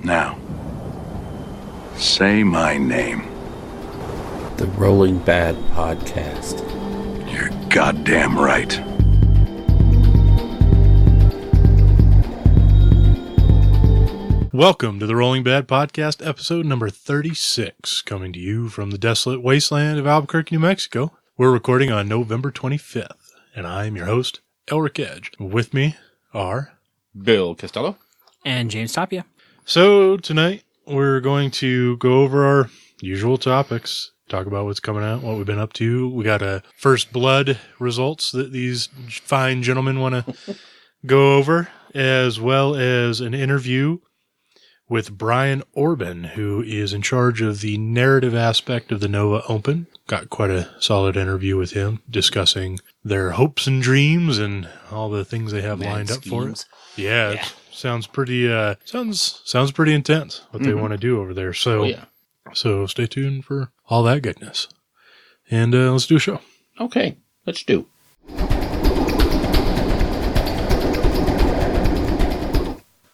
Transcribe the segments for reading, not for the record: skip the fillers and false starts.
Now, say my name. The Rolling Bad Podcast. You're goddamn right. Welcome to the Rolling Bad Podcast, episode number 36, coming to you from the desolate wasteland of Albuquerque, New Mexico. We're recording on November 25th, and I'm your host, Elric Edge. With me are Bill Costello. And James Tapia. So tonight we're going to go over our usual topics, talk about what's coming out, what we've been up to. We got a First Blood results that these fine gentlemen want to go over, as well as an interview with Brian Orban, who is in charge of the narrative aspect of the Nova Open. Got quite a solid interview with him, discussing their hopes and dreams and all the things they have lined up for it. Yeah. It sounds pretty sounds pretty intense what they want to do over there. So so stay tuned for all that goodness. And let's do a show. Okay, let's do.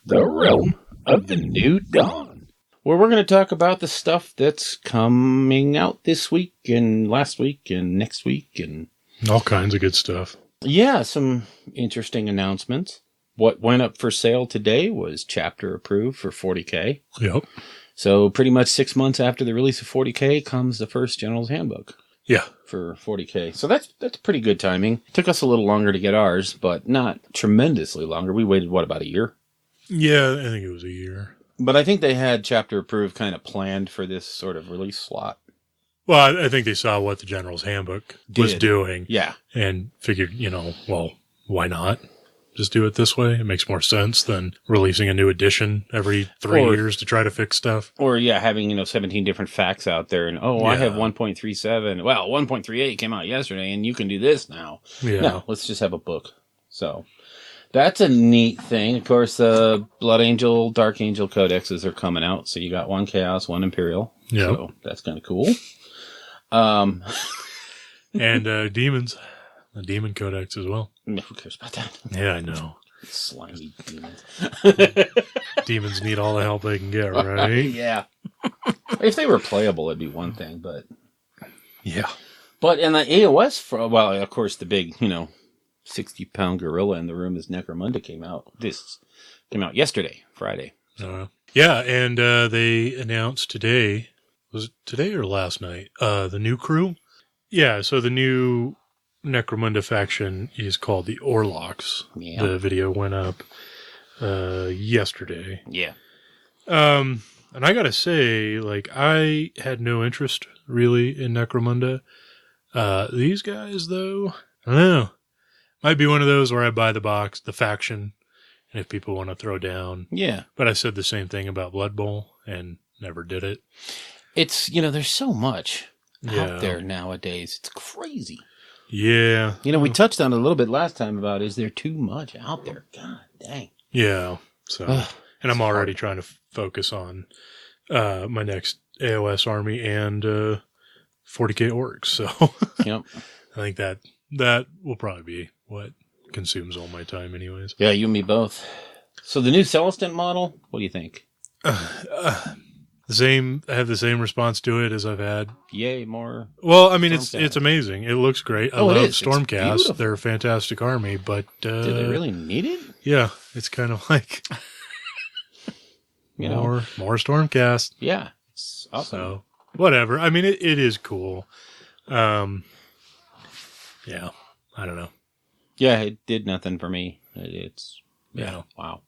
The Realm of the New Dawn, where we're going to talk about the stuff that's coming out this week and last week and next week and all kinds of good stuff. Yeah, some interesting announcements. What went up for sale today was chapter approved for 40K. Yep. So pretty much 6 months after the release of 40K comes the first General's Handbook. Yeah. For 40K. So that's pretty good timing. Took us a little longer to get ours, but not tremendously longer. We waited, about a year? Yeah, I think it was a year. But I think they had chapter approved kind of planned for this sort of release slot. Well, I think they saw what the General's Handbook was doing. Yeah. And figured, well, why not? Just do it this way. It makes more sense than releasing a new edition every 3 years to try to fix stuff. Or, having, 17 different facts out there. And, I have 1.37. Well, 1.38 came out yesterday, and you can do this now. Yeah. No, let's just have a book. So that's a neat thing. Of course, Blood Angel, Dark Angel Codexes are coming out. So you got one Chaos, one Imperial. Yeah. So that's kind of cool. And Demons. The Demon Codex as well. Who cares about that? Yeah, I know. Slimy demons. Demons need all the help they can get, right? Yeah. If they were playable, it'd be one thing, but... Yeah. But in the AOS, of course, the big, 60-pound gorilla in the room as Necromunda came out. This came out yesterday, Friday. So. Yeah, and they announced today, was it today or last night, the new crew? Yeah, so the new Necromunda faction is called the Orlocks. Yeah. The video went up yesterday. Yeah. And I gotta say, I had no interest really in Necromunda. These guys, though, I don't know. Might be one of those where I buy the box, the faction, and if people want to throw down. Yeah. But I said the same thing about Blood Bowl and never did it. It's, there's so much out there nowadays. It's crazy. Yeah. We touched on it a little bit last time about, is there too much out there? God dang. Yeah. So, and I'm already trying to focus on my next AOS army and 40K orcs. So Yep. I think that will probably be what consumes all my time anyways. Yeah, you and me both. So the new Celestant model, what do you think? I have the same response to it as I've had. Yay, more. Well, I mean, it's amazing. It looks great. I love Stormcasts. They're a fantastic army, but do they really need it? Yeah, it's kind of like more Stormcast. Yeah, it's awesome. So whatever. I mean, it is cool. Yeah, I don't know. Yeah, it did nothing for me. It's wow,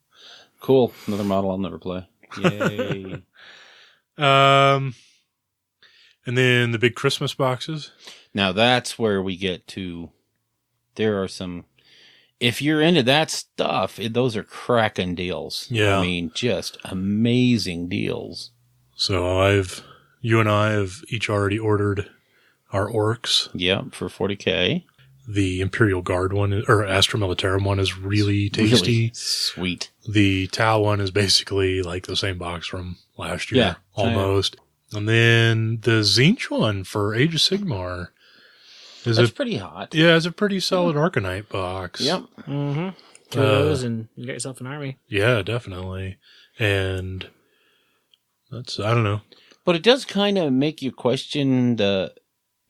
cool. Another model I'll never play. Yay. And then the big Christmas boxes. Now that's where we get to, there are some, if you're into that stuff, those are cracking deals. Yeah. I mean, just amazing deals. So you and I have each already ordered our orcs. Yep, for 40K. The Imperial Guard one, or Astra Militarum one, is really tasty. Really sweet. The Tau one is basically like the same box from last year, yeah, almost. And then the Zinch one for Age of Sigmar. That's pretty hot. Yeah, it's a pretty solid Arcanite box. Yep. Mm-hmm. Two of those and you got yourself an army. Yeah, definitely. And That's, I don't know. But it does kind of make you question that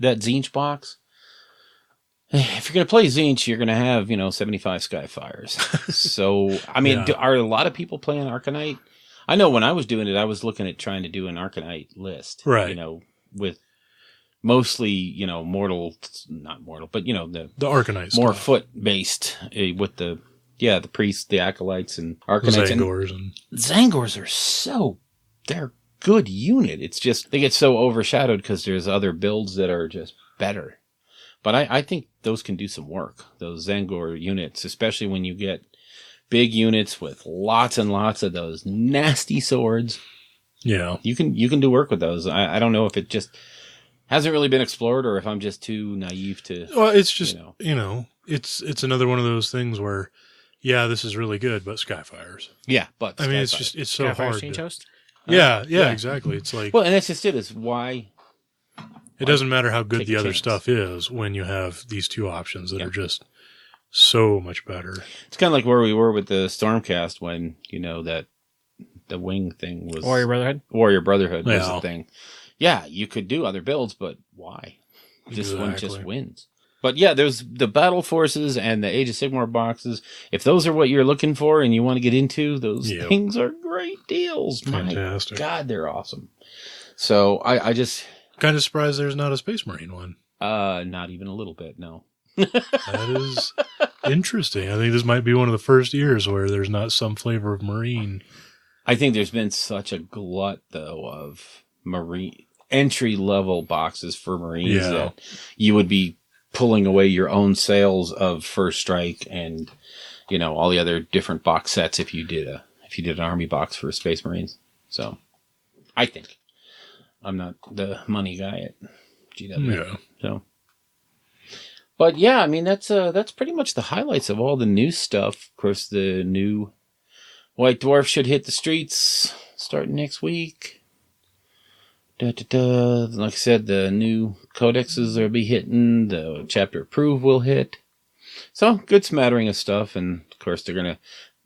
Zinch box. If you're going to play Zinch, you're going to have, 75 Skyfires. So, I mean, Yeah. are a lot of people playing Arcanite? I know when I was doing it, I was looking at trying to do an Arcanite list. Right. With mostly, not mortal, but, the Arcanite more stuff. foot-based with the priests, the acolytes, and Arcanites. Zangors. And Zangors are they're good unit. It's just, they get so overshadowed because there's other builds that are just better. But I think those can do some work, those Zangor units, especially when you get big units with lots and lots of those nasty swords. Yeah. You can do work with those. I don't know if it just hasn't really been explored or if I'm just too naive to. Well, it's just, it's another one of those things where, yeah, this is really good, but Skyfires. Yeah, but I mean, it's so Skyfire hard. Change Host? Yeah, exactly. It's like, well, and that's just it. Is why it doesn't matter how good take the a other chance. stuff is when you have these two options that are just so much better. It's kind of like where we were with the Stormcast when, that the wing thing was... Warrior Brotherhood? Warrior Brotherhood was Yeah. the thing. Yeah, you could do other builds, but why? This one just Exactly. wins. But yeah, there's the Battle Forces and the Age of Sigmar boxes. If those are what you're looking for and you want to get into, those Yep. things are great deals. Fantastic. My God, they're awesome. So I just... Kind of surprised there's not a Space Marine one. not even a little bit, no. That is interesting. I think this might be one of the first years where there's not some flavor of Marine. I think there's been such a glut, though, of Marine entry-level boxes for Marines that you would be pulling away your own sales of First Strike and, all the other different box sets if you did an army box for Space Marines. So, I think. I'm not the money guy at GW. Yeah. So, but yeah, I mean that's pretty much the highlights of all the new stuff. Of course, the new White Dwarf should hit the streets starting next week. Like I said, the new Codexes will be hitting. The Chapter Approve will hit. So good smattering of stuff, and of course they're gonna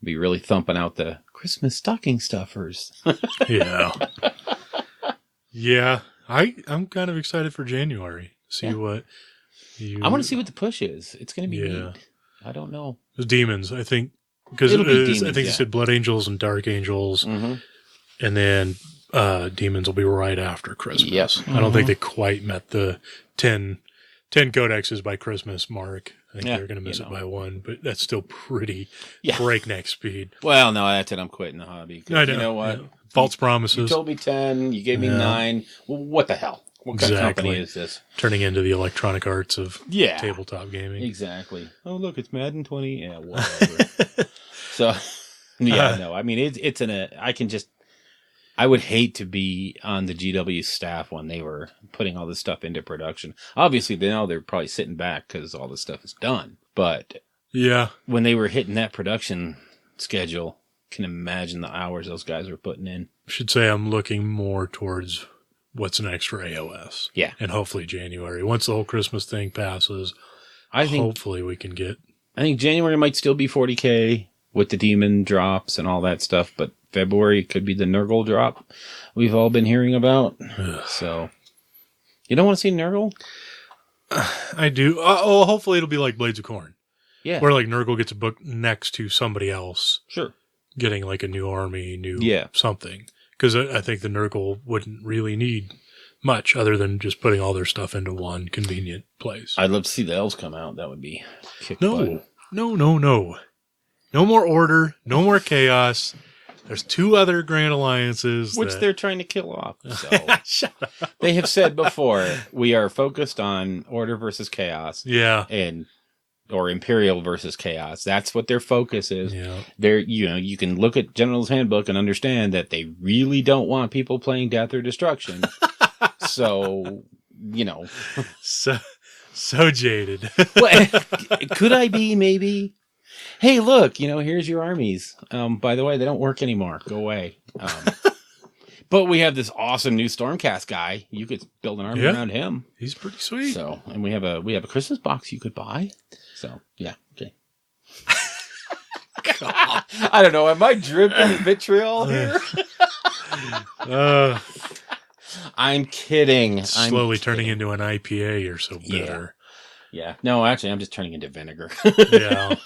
be really thumping out the Christmas stocking stuffers. Yeah. Yeah. I'm kind of excited for January. See what you... I want to see what the push is. It's going to be Yeah. neat. I don't know. The demons, I think. Because It'll be I demons, think they yeah. said Blood Angels and Dark Angels. Mm-hmm. And then demons will be right after Christmas. Yep. I don't think they quite met the 10 codexes by Christmas mark. I think they're going to miss it by one, but that's still pretty breakneck speed. Well, no, that's it. I'm quitting the hobby. 'Cause I know. You know what? Yeah. False You promises. told me 10. You gave me 9. Well, what the hell? What kind of company is this? Turning into the Electronic Arts of Yeah. tabletop gaming. Exactly. Oh, look, it's Madden 20. Yeah, whatever. So, yeah, no. I mean, it's I would hate to be on the GW staff when they were putting all this stuff into production. Obviously, now they're probably sitting back because all this stuff is done. But Yeah. when they were hitting that production schedule, can imagine the hours those guys were putting in. Should say I'm looking more towards what's next for AOS. Yeah. And hopefully January. Once the whole Christmas thing passes, I think hopefully we can get... I think January might still be 40K with the demon drops and all that stuff, but February could be the Nurgle drop we've all been hearing about. So, you don't want to see Nurgle? I do. Oh, hopefully it'll be like Blades of Corn. Yeah. Where like Nurgle gets a book next to somebody else Sure. getting like a new army, Yeah. something. Because I think the Nurgle wouldn't really need much other than just putting all their stuff into one convenient place. I'd love to see the elves come out. That would be kick No. butt. No more order. No more chaos. There's 2 other Grand Alliances. Which that- they're trying to kill off. So Shut up. they have said before, we are focused on order versus chaos Yeah. or Imperial versus chaos. That's what their focus is. Yeah. They're, you can look at General's Handbook and understand that they really don't want people playing Death or Destruction. So, So jaded. well, could I be maybe? Hey, look, here's your armies. By the way, they don't work anymore. Go away. But we have this awesome new Stormcast guy. You could build an army around him. He's pretty sweet. So, and we have a Christmas box you could buy. So, yeah, okay. I don't know. Am I dripping vitriol here? I'm kidding. Slowly turning into an IPA. You're so bitter. Yeah. No, actually, I'm just turning into vinegar. Yeah.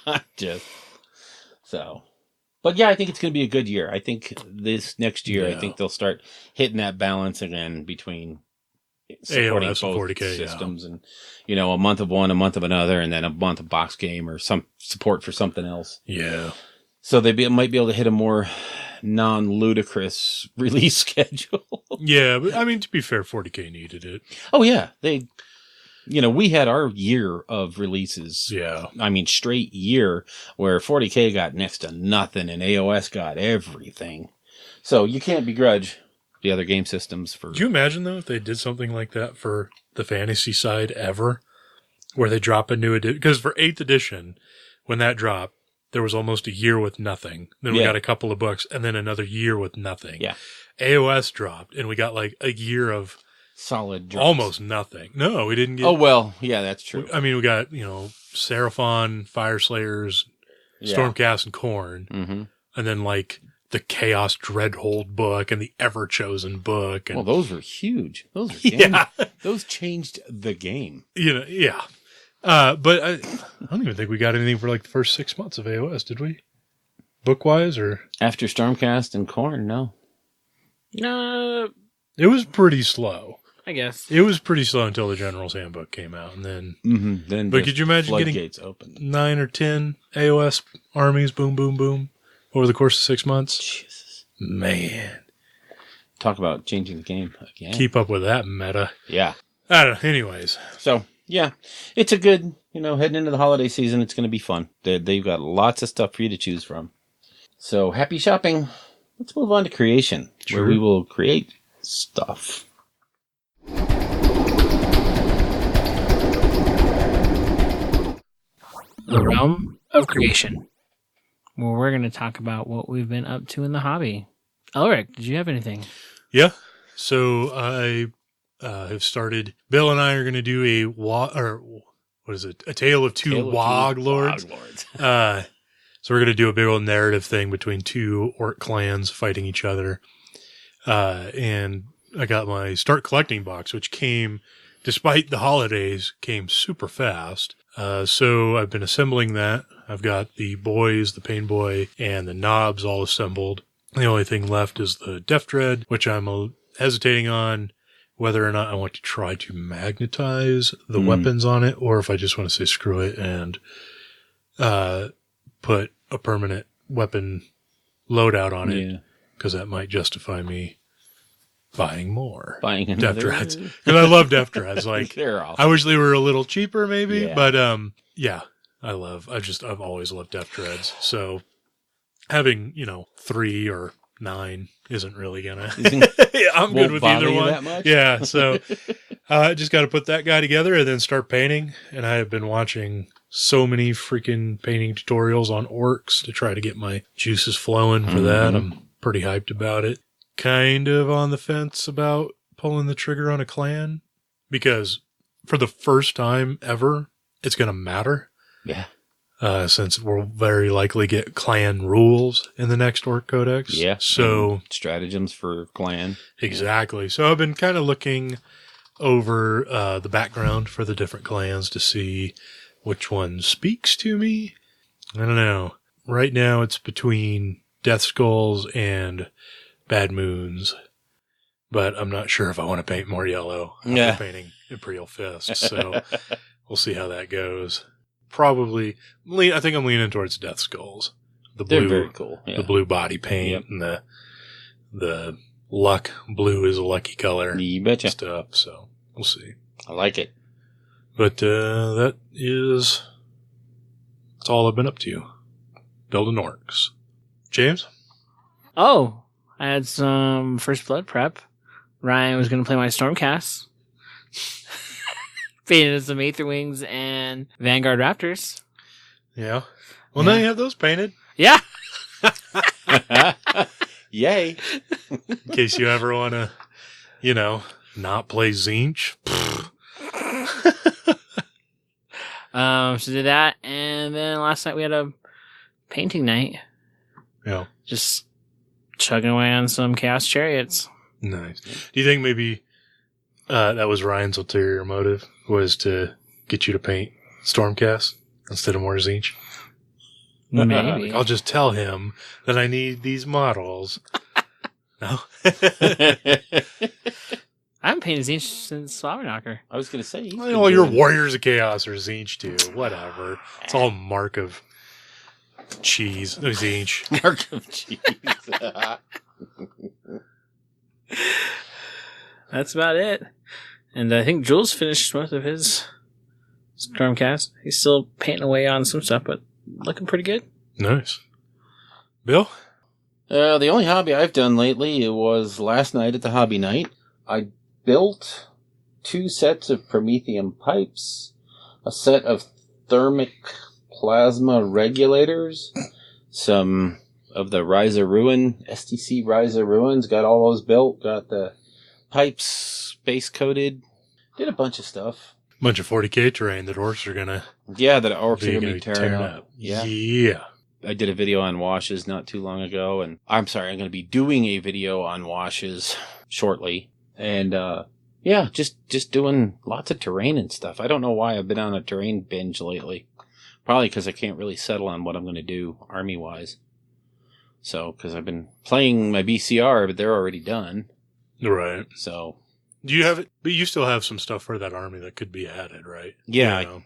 But yeah, I think it's going to be a good year. I think this next year, Yeah. I think they'll start hitting that balance again between supporting AOS and both 40K, systems and, a month of one, a month of another, and then a month of box game or some support for something else. Yeah. So might be able to hit a more non-ludicrous release schedule. Yeah, but I mean, to be fair, 40K needed it. Oh, yeah. We had our year of releases. Yeah. I mean, straight year where 40K got next to nothing and AOS got everything. So you can't begrudge the other game systems for... Do you imagine, though, if they did something like that for the fantasy side ever, where they drop a new edition? Because for 8th edition, when that dropped, there was almost a year with nothing. Then we got a couple of books, and then another year with nothing. Yeah. AOS dropped, and we got like a year of solid drops. Almost nothing. No, we didn't get... Oh, well, yeah, that's true. I mean, we got, Seraphon, Fire Slayers, Stormcasts, and Khorne. Mm-hmm. And then, like, the Chaos Dreadhold book and the Ever-Chosen book. And, well, those were huge. Those were Those changed the game. Yeah. But I don't even think we got anything for, like, the first 6 months of AOS, did we? Book-wise, or... After Stormcast and Khorne, no. It was pretty slow. I guess. It was pretty slow until the General's Handbook came out, and then... But could you imagine getting opened. 9 or 10 AOS armies, boom, boom, boom, over the course of 6 months? Jesus. Man. Talk about changing the game again. Keep up with that meta. Yeah. I don't know. Anyways. So, yeah. It's a good, heading into the holiday season, it's going to be fun. They've got lots of stuff for you to choose from. So, happy shopping. Let's move on to creation, where we will create stuff. The realm of creation, where we're going to talk about what we've been up to in the hobby. Elric, did you have anything? Yeah. So I have started. Bill and I are going to do a Tale of Two Woglords. So we're going to do a big old narrative thing between two orc clans fighting each other. And I got my Start Collecting box, which came, despite the holidays, came super fast. So I've been assembling that. I've got the boys, the Pain Boy, and the Knobs all assembled. The only thing left is the Death Dread, which I'm hesitating on whether or not I want to try to magnetize the weapons on it, or if I just want to say screw it and put a permanent weapon loadout on it, because that might justify me buying more. Buying Death another. Dreads. Because I love Death Dreads. Like, they're awesome. I wish they were a little cheaper maybe, but Yeah. I've always loved Death Dreads. So having, 3 or 9 isn't really gonna I'm good with either one. That much? Yeah, so I just got to put that guy together and then start painting. And I have been watching so many freaking painting tutorials on orcs to try to get my juices flowing for that. I'm pretty hyped about it. Kind of on the fence about pulling the trigger on a clan, because for the first time ever, it's going to matter. Yeah. Since we'll very likely get clan rules in the next Orc Codex. Yeah. So stratagems for clan. Exactly. So I've been kind of looking over the background for the different clans to see which one speaks to me. I don't know. Right now it's between Death Skulls and Bad Moons, but I'm not sure if I want to paint more yellow after painting Imperial Fists. So we'll see how that goes. Probably, I think I'm leaning towards Death Skulls. They're very cool. Yeah. The blue body paint and the luck blue is a lucky color. You betcha. Stuff. So we'll see. I like it. But that's all I've been up to. Building orcs. James? Oh, I had some First Blood prep. Ryan was going to play my Stormcasts. Painted some Aether Wings and Vanguard Raptors. Yeah. Well, now you have those painted. Yeah. Yay. In case you ever want to, not play Zinch. So did that, and then last night we had a painting night. Yeah. Just Chugging away on some Chaos Chariots. Nice. Do you think maybe that was Ryan's ulterior motive, was to get you to paint Stormcasts instead of more Zinch? Maybe. I'll just tell him that I need these models. No? I haven't painted Zinch since Slobberknocker. I was going to say. Well, your Warriors of Chaos are Zinch too. Whatever. It's all mark of cheese. No, Zinch. Mark of cheese. That's about it. And I think Jules finished most of his Stormcast. He's still painting away on some stuff, but looking pretty good. Nice. Bill? The only hobby I've done lately, it was last night at the hobby night. I built 2 sets of Prometheum pipes, a set of thermic plasma regulators, some of the Rise of Ruin, STC Rise of Ruins, got all those built, got the pipes base coated, did a bunch of stuff. Bunch of 40K terrain that orcs are gonna... Yeah, that orcs are gonna be tearing up. Yeah. I did a video on washes not too long ago, and I'm going to be doing a video on washes shortly. And, yeah, just doing lots of terrain and stuff. I don't know why I've been on a terrain binge lately. Probably because I can't really settle on what I'm going to do army-wise. So, because I've been playing my BCR, but they're already done. Right. So. Do you have it? But you still have some stuff for that army that could be added, right? Yeah.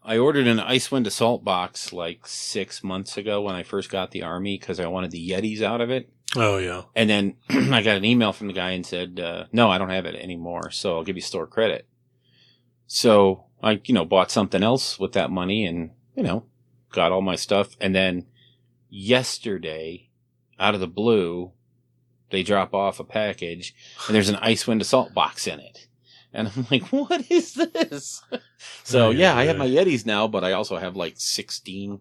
I ordered an Icewind Assault box like 6 months ago when I first got the army because I wanted the Yetis out of it. Oh, yeah. And then I got an email from the guy and said, no, I don't have it anymore, so I'll give you store credit. So I, bought something else with that money and, got all my stuff. And then yesterday, out of the blue, they drop off a package and there's an Icewind Assault box in it. And I'm like, what is this? So, I have my Yetis now, but I also have like 16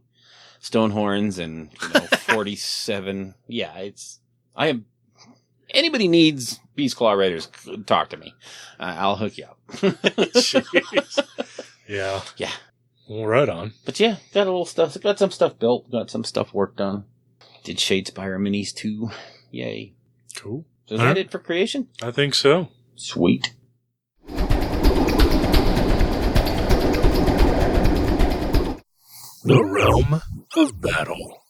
Stonehorns and 47. Anybody needs Beast Claw Raiders, talk to me. I'll hook you up. Jeez. Yeah. Yeah. Well, right on. But yeah, got a little stuff. Got some stuff built. Got some stuff worked on. Did Shadespire minis too. Yay. Cool. So is that it for creation? I think so. Sweet. The Realm of Battle,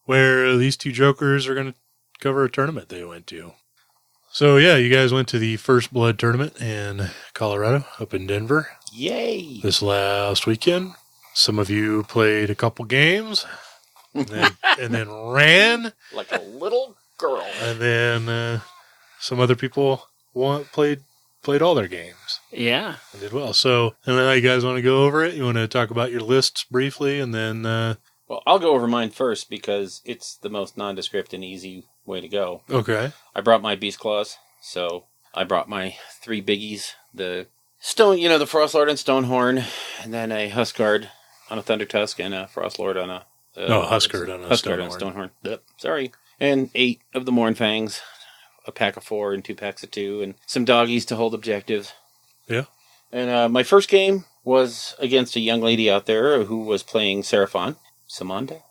where these 2 jokers are going to cover a tournament they went to. So, yeah, you guys went to the First Blood tournament in Colorado, up in Denver. Yay! This last weekend. Some of you played a couple games, and then ran. Like a little girl. And then some other people played all their games. Yeah. And did well. So, and then you guys want to go over it? You want to talk about your lists briefly, and then... Well, I'll go over mine first because it's the most nondescript and easy way to go. Okay. I brought my Beast Claws, so I brought my 3 biggies. The Stone, the Frostlord and Stonehorn, and then a Huskard on a Thunder Tusk and a Frostlord on a... Huskard on a Stonehorn. Yep, sorry. And 8 of the Mournfangs, a pack of 4 and 2 packs of 2, and some doggies to hold objectives. Yeah. And my first game was against a young lady out there who was playing Seraphon. Samanda?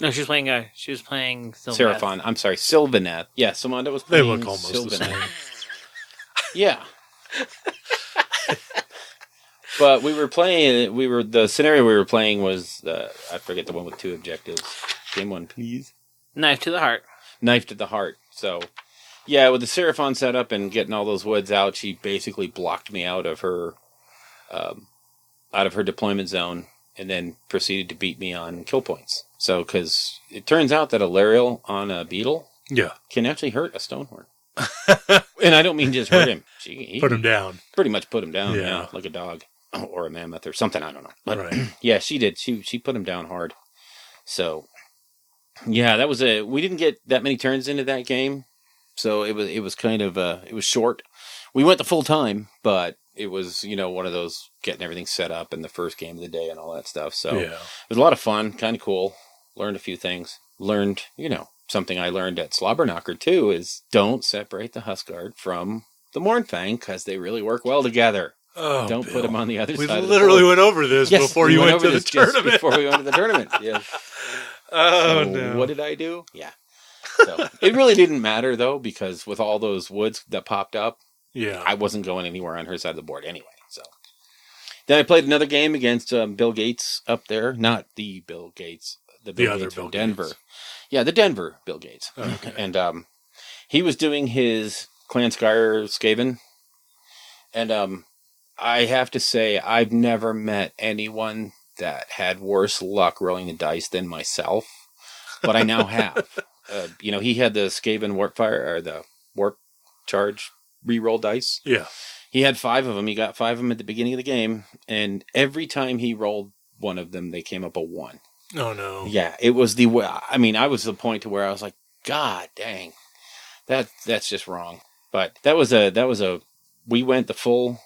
No, she was playing Sylvaneth. Seraphon. I'm sorry, Sylvaneth. Yeah, Samanda was They playing look almost Sylvaneth. the same. Yeah. But the scenario we were playing was, I forget the one with 2 objectives. Game 1, please. Knife to the heart. Knife to the heart. So, yeah, with the Seraphon setup and getting all those woods out, she basically blocked me out of her deployment zone and then proceeded to beat me on kill points. So, because it turns out that a Lariel on a Beetle can actually hurt a Stonehorn. And I don't mean just hurt him. He put him down. Pretty much put him down, yeah, like a dog. Or a mammoth or something, I don't know. But, right. Yeah, she did. She put him down hard. So, yeah, that was we didn't get that many turns into that game. So it was kind of, it was short. We went the full time, but it was, one of those getting everything set up in the first game of the day and all that stuff. So It was a lot of fun, kind of cool. Learned a few things. Learned, something I learned at Slobberknocker too is don't separate the Huskard from the Mournfang because they really work well together. Oh, don't Bill. put them on the other side. We literally went over this before you went to the just tournament. before we went to the tournament, yes. Oh, so no. What did I do? Yeah. So it really didn't matter, though, because with all those woods that popped up, Yeah. I wasn't going anywhere on her side of the board anyway. So then I played another game against Bill Gates up there. Not the Bill Gates, the Bill other Gates from Bill Denver. Gates. Yeah, the Denver Bill Gates. Okay. And he was doing his Clan Skyr Skaven. And I have to say, I've never met anyone that had worse luck rolling the dice than myself. But I now have. He had the Skaven Warpfire, or the Warp Charge reroll dice. Yeah. He had 5 of them. He got 5 of them at the beginning of the game. And every time he rolled one of them, they came up a 1. Oh, no. Yeah, it was I was the point to where I was like, God dang, that's just wrong. But that was we went the full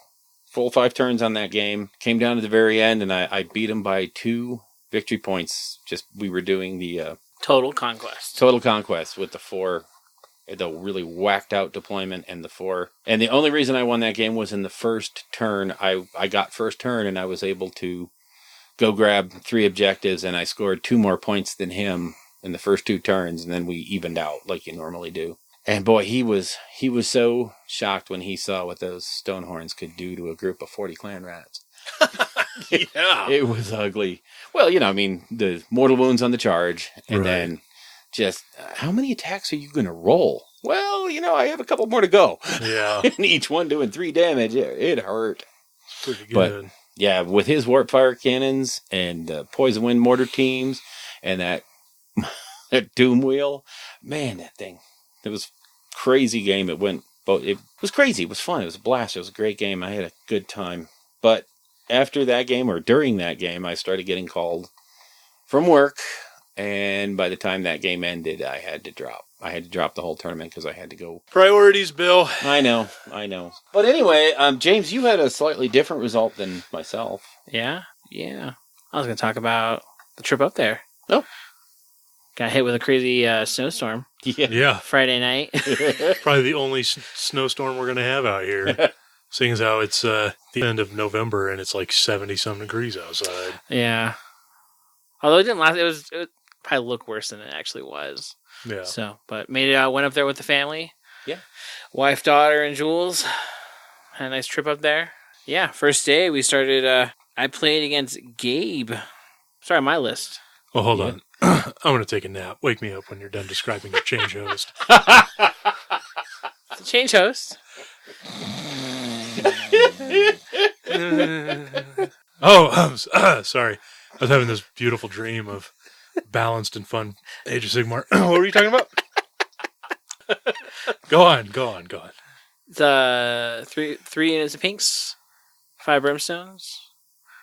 5 turns on that game. Came down to the very end, and I beat him by 2 victory points. Just we were doing the Total Conquest. Total Conquest with the 4, the really whacked out deployment and the 4. And the only reason I won that game was in the first turn. I got first turn, and I was able to go grab 3 objectives, and I scored 2 more points than him in the first 2 turns, and then we evened out like you normally do. And boy, he was so shocked when he saw what those Stonehorns could do to a group of 40 clan rats. Yeah. It was ugly. Well, the mortal wounds on the charge, and then just how many attacks are you going to roll? Well, I have a couple more to go. Yeah. And each one doing 3 damage. It hurt. Pretty good. But yeah, with his warp fire cannons and poison wind mortar teams and that doom wheel, man, that thing. It was a crazy game. It was crazy. It was fun. It was a blast. It was a great game. I had a good time. But after that game, or during that game, I started getting called from work, and by the time that game ended, I had to drop the whole tournament because I had to go. Priorities, Bill. I know. But anyway, James, you had a slightly different result than myself. Yeah. I was going to talk about the trip up there. Oh. Got hit with a crazy snowstorm Yeah. Friday night. Probably the only snowstorm we're going to have out here. Seeing as how it's the end of November and it's like 70-some degrees outside. Yeah. Although it didn't last, it would probably look worse than it actually was. Yeah. So, but went up there with the family. Yeah. Wife, daughter, and Jules. Had a nice trip up there. Yeah, first day we started, I played against Gabe. Sorry, my list. Well, hold on. I'm going to take a nap. Wake me up when you're done describing your change host. The change host. Sorry. I was having this beautiful dream of balanced and fun Age of Sigmar. What were you talking about? Go on. The three units of pinks, 5 brimstones,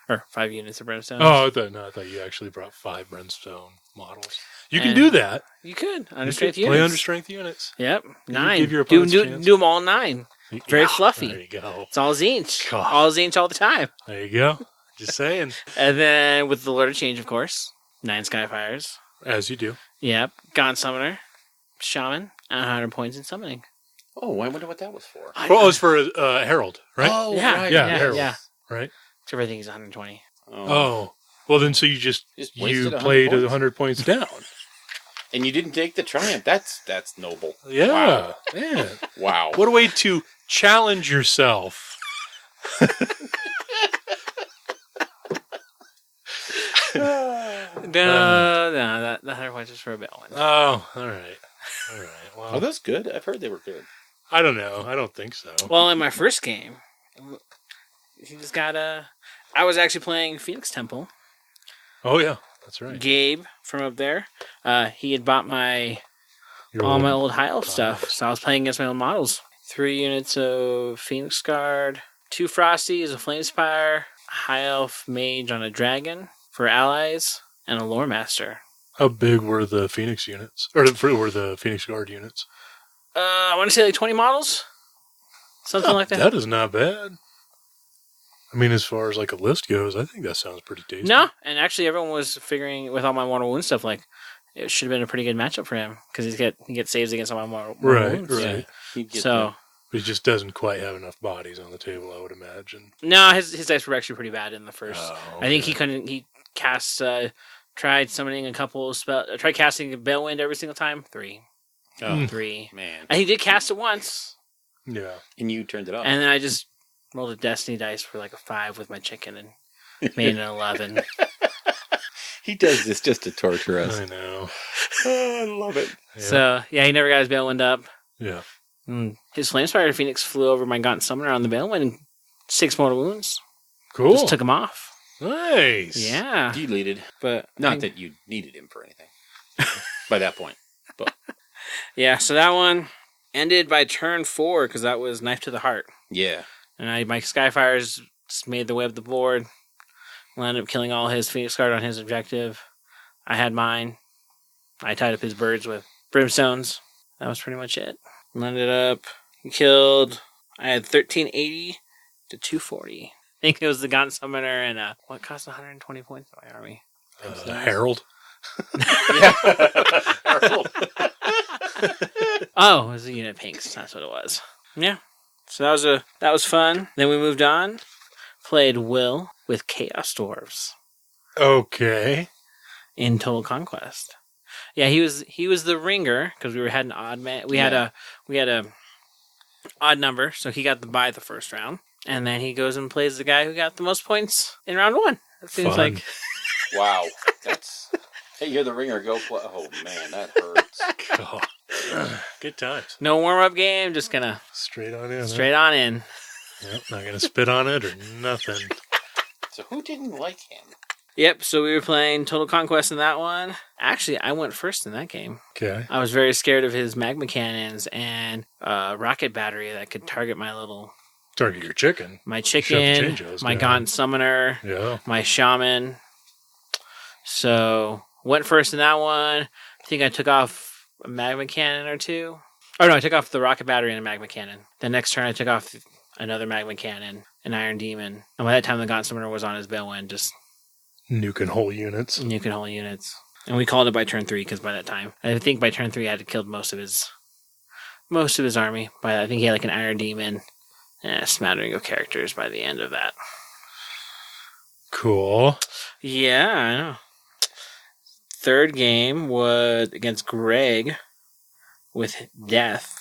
or 5 units of brimstones. Oh, I thought you actually brought 5 brimstone models. You can do that. You could under You strength could units. play under strength units. Yep, You 9. give your do opponents a chance. them all 9. Very fluffy. There you go. It's all Zinch. God. All Zinch all the time. There you go. Just saying. And then with the Lord of Change, of course, 9 Skyfires. As you do. Yep, Gaunt Summoner, Shaman, and 100 points in summoning. Oh, I wonder what that was for. Well, it was for Herald, right? Oh, Yeah, right. yeah, yeah, Herald. yeah. Right? So everything is 120. Oh. Well, then, so you wasted you 100 played points. 100 points down. And you didn't take the triumph. That's noble. Yeah. Wow. Yeah. Wow. What a way to challenge yourself. No, that 100 points is for a bell one. Oh, all right. Well, Are those good? I've heard they were good. I don't know. I don't think so. Well, in my first game, he just got I was actually playing Phoenix Temple. Oh, yeah. That's right. Gabe from up there. He had bought Your all old- my old high elf stuff, so I was playing against my old models. 3 units of Phoenix Guard, 2 Frosties, a Flamespire, a high elf mage on a dragon for allies, and a lore master. How big were the Phoenix units? Or were the Phoenix Guard units? I want to say like 20 models, something like that. That is not bad. I mean, as far as like a list goes, I think that sounds pretty tasty. No, and actually everyone was figuring with all my Mortal Wound stuff, like it should have been a pretty good matchup for him because he gets saves against all my Mortal Wounds. Right. He'd get So But he just doesn't quite have enough bodies on the table, I would imagine. no, his dice were actually pretty bad in the first. Oh, I think okay. he couldn't. He cast tried summoning a couple spell. Tried casting Balewind every single time. 3. Oh, 3. man. And he did cast it once. Yeah. And you turned it off. And then I just rolled a destiny dice for like a 5 with my chicken and made an 11. He does this just to torture us. I know. Oh, I love it. Yeah. So, yeah, he never got his Balewind up. Yeah. His Flamespire Phoenix flew over my Gaunt Summoner on the Balewind and 6 mortal wounds. Cool. Just took him off. Nice. Yeah. Deleted. But Not that you needed him for anything by that point. But yeah, so that one ended by turn 4 because that was Knife to the Heart. yeah. And my Skyfires just made the way up the board. Wound up killing all his Phoenix Guard on his objective. I had mine. I tied up his birds with Brimstones. That was pretty much it. Ended up, he killed, I had 1380 to 240. I think it was the Gaunt Summoner and what cost 120 points to my army? Harold. Yeah. Harold. Oh, it was a unit pinks. That's what it was. Yeah. So that was fun. Then we moved on. Played Will with Chaos Dwarves Okay. in Total Conquest. Yeah, he was the ringer because we had an odd man. We had a odd number, so he got the bye the first round, and then he goes and plays the guy who got the most points in round 1. That seems Fun. like Wow. That's. Hey, you're the ringer. Go play. Oh, man, that hurts. Oh. Good times. no warm up game, just gonna Straight on in. straight on in. Yep, not gonna spit on it or nothing. So who didn't like him? Yep. So we were playing Total Conquest in that one. Actually, I went first in that game. Okay. I was very scared of his magma cannons and rocket battery that could target my Target your chicken. my Shove the chicken, changeos my down. Gaunt Summoner, Yeah. my Shaman. So went first in that one. I think I took off a magma cannon or two. Oh no, I took off the rocket battery and a magma cannon. The next turn I took off another magma cannon, an Iron Demon. And by that time the Gaunt Summoner was on his Balewind, just Nuking whole units. nuking whole units. And we called it by turn 3 because by that time, I think by turn 3 I had killed most of his army. I think he had like an Iron Demon and a smattering of characters by the end of that. Cool. Yeah, I know. Third game was against Greg with Death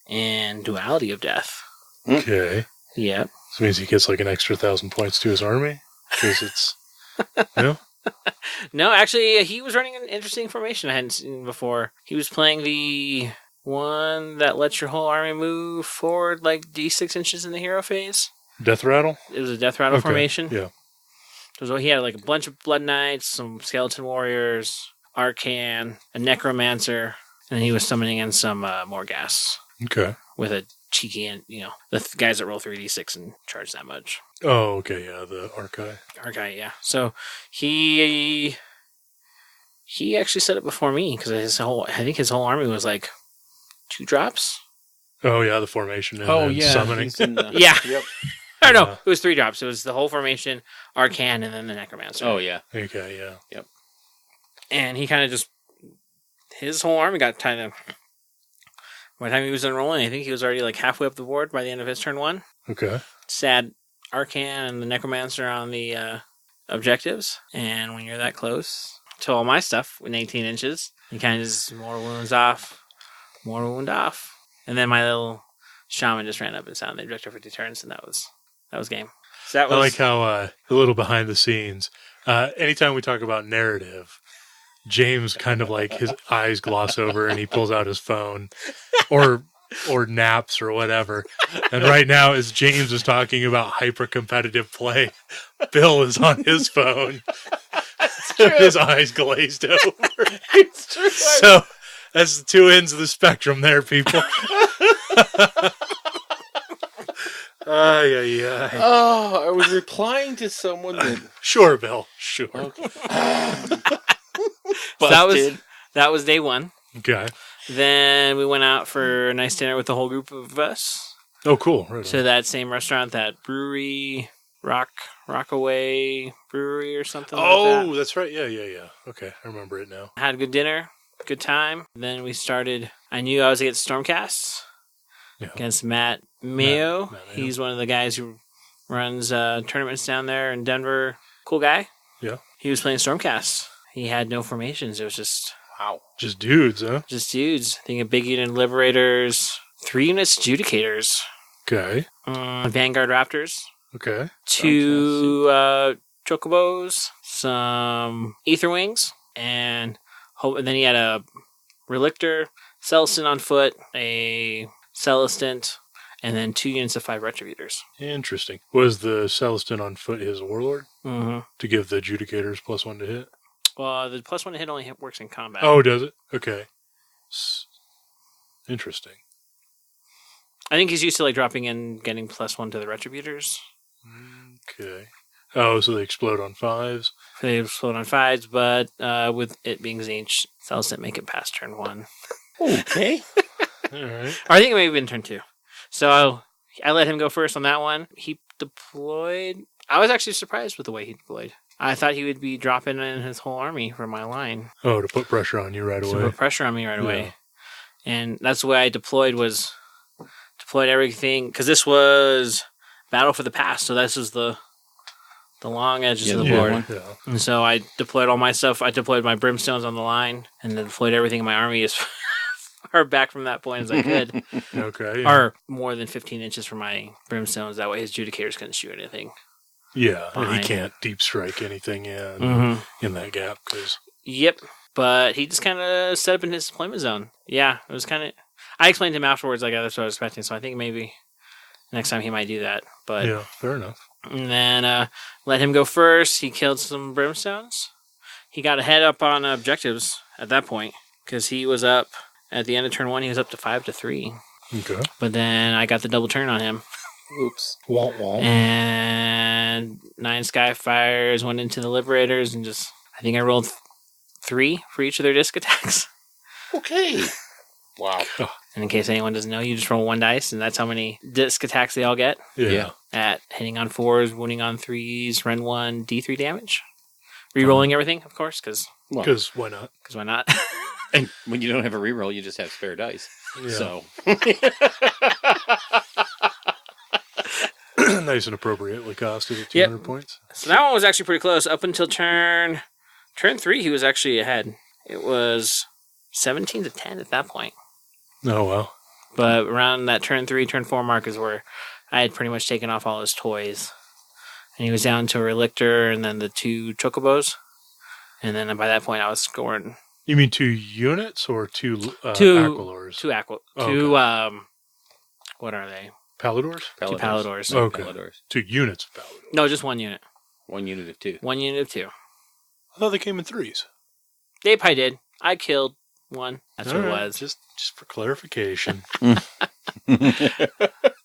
and Duality of Death. Okay. Yep. This means he gets like an extra 1,000 points to his army because it's. No, actually, he was running an interesting formation I hadn't seen before. He was playing the one that lets your whole army move forward like D6 inches in the hero phase. Death rattle. It was a Death Rattle Okay, formation. Yeah. So he had like a bunch of Blood Knights, some Skeleton Warriors, Arcan, a Necromancer, and he was summoning in some Morghast Okay. with a cheeky, and the guys that roll 3d6 and charge that much. Oh, okay. Yeah, the archive. Arcan, yeah. So he actually set it before me because I think his whole army was like 2 drops. Oh, yeah, the formation and then summoning. he's in the- Yeah. Yep. Or no, Yeah. it was 3 drops. It was the whole formation, Arcan, and then the Necromancer. Oh, yeah. Okay, yeah. And he kind of just, his whole army got kind of, by the time he was unrolling, I think he was already like halfway up the board by the end of his turn 1. Okay. Sad Arcan and the Necromancer on the objectives. And when you're that close to all my stuff in 18 inches, you kind of just more wound off. And then my little Shaman just ran up and sounded the objective for 2 turns, and that was game. So that was, I like how a little behind the scenes. Anytime we talk about narrative, James kind of like his eyes gloss over and he pulls out his phone or naps or whatever. And right now, as James is talking about hyper competitive play, Bill is on his phone. His eyes glazed over. It's true. So that's the 2 ends of the spectrum there, people. Ay. Oh, I was replying to someone that... Sure, Bill. Sure. Okay. so that was day 1. Okay. Then we went out for a nice dinner with the whole group of us Oh, cool. Right to that same restaurant, that brewery, Rockaway Brewery or something like that. That's right. Yeah. Okay, I remember it now. Had a good dinner, good time. Then we started, I knew I was against Stormcasts Yeah. against Matt Mayo. Matt Mayo. He's one of the guys who runs tournaments down there in Denver. Cool guy. Yeah. He was playing Stormcasts. He had no formations. It was just Wow. Just dudes, huh? Just dudes. I think a big unit Liberators, 3 units Adjudicators, Okay. Vanguard Raptors, Okay. 2 Chocobos, some Aether Wings, and then he had a Relictor, Celestin on foot, a Celestant, and then 2 units of 5 Retributors. Interesting. Was the Celestin on foot his warlord? Mm-hmm. To give the Adjudicators +1 to hit? Well, the +1 to hit only works in combat. Oh, does it? Okay. Interesting. I think he's used to like dropping in, getting +1 to the Retributors. Okay. Oh, so they explode on 5s? They explode on 5s, but with it being Zinch, Cells didn't make it past turn 1. Okay. All right. Or I think it may have been turn 2. So I let him go first on that one. He deployed. I was actually surprised with the way he deployed. I thought he would be dropping in his whole army for my line. Oh, to put pressure on you right To away. put pressure on me right away. Yeah. And that's the way I deployed everything. Because this was Battle for the Past. So this is the long edges of the board. Yeah. And so I deployed all my stuff. I deployed my brimstones on the line. And then deployed everything in my army as far back from that point as I could. Okay. Yeah. Or more than 15 inches from my brimstones. That way his Judicators couldn't shoot anything. Yeah, and he Behind. can't deep strike anything in that gap because Yep. But he just kind of set up in his deployment zone. Yeah, it was kind of... I explained to him afterwards, like, that's what I was expecting, so I think maybe next time he might do that. But yeah, fair enough. And then let him go first. He killed some brimstones. He got ahead up on objectives at that point, because he was up, at the end of turn 1, he was up to 5-3. Okay. But then I got the double turn on him. Oops. And 9 Skyfires went into the Liberators, and just, I think I rolled 3 for each of their disc attacks. Okay. Wow. And in case anyone doesn't know, you just roll 1 dice, and that's how many disc attacks they all get. Yeah. At hitting on 4s, wounding on 3s, rend 1, D3 damage. Rerolling everything, of course, because Because why not? why not? And when you don't have a reroll, you just have spare dice. Yeah. So. Nice and appropriately costed at 200 points. So that one was actually pretty close. Up until turn 3, he was actually ahead. It was 17-10 at that point. Oh, well. But around that turn 3, turn 4 mark is where I had pretty much taken off all his toys. And he was down to a Relictor and then the 2 Chocobos. And then by that point, I was scoring... You mean 2 units or 2 Two Aquilors? 2 Aqua... Oh, 2, okay. what are they? Paladors? 2 Paladors. Okay. Paladors. 2 units of Paladors. No, just 1 unit. 1 unit of 2. 1 unit of 2. I thought they came in 3s. They probably did. I killed 1. That's All what right, it was. Just for clarification.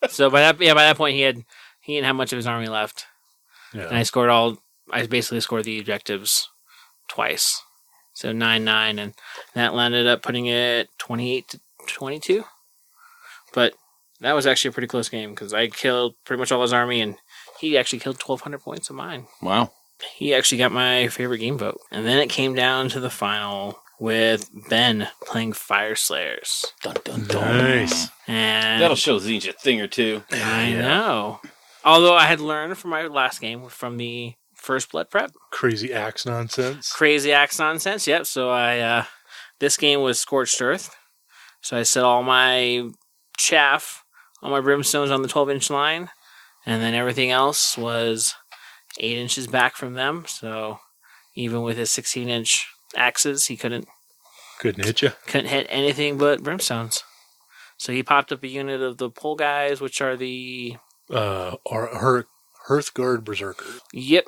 So by that point, he didn't have much of his army left. Yeah. And I basically scored the objectives twice. So 9-9, and that landed up putting it 28-22. But that was actually a pretty close game, because I killed pretty much all his army, and he actually killed 1,200 points of mine. Wow. He actually got my favorite game vote. And then it came down to the final with Ben playing Fire Slayers. Dun, dun, dun. Nice. And That'll show Zinj a thing or two. I know. Although I had learned from my last game, from the First Blood prep. Crazy axe nonsense. Crazy axe nonsense, yep. So this game was Scorched Earth. So I set all my chaff, all my brimstones on the 12-inch line, and then everything else was 8 inches back from them. So even with his 16-inch axes, he couldn't Couldn't hit you. hit anything but brimstones. So he popped up a unit of the pole guys, which are the... Hearthguard Berserker. Yep.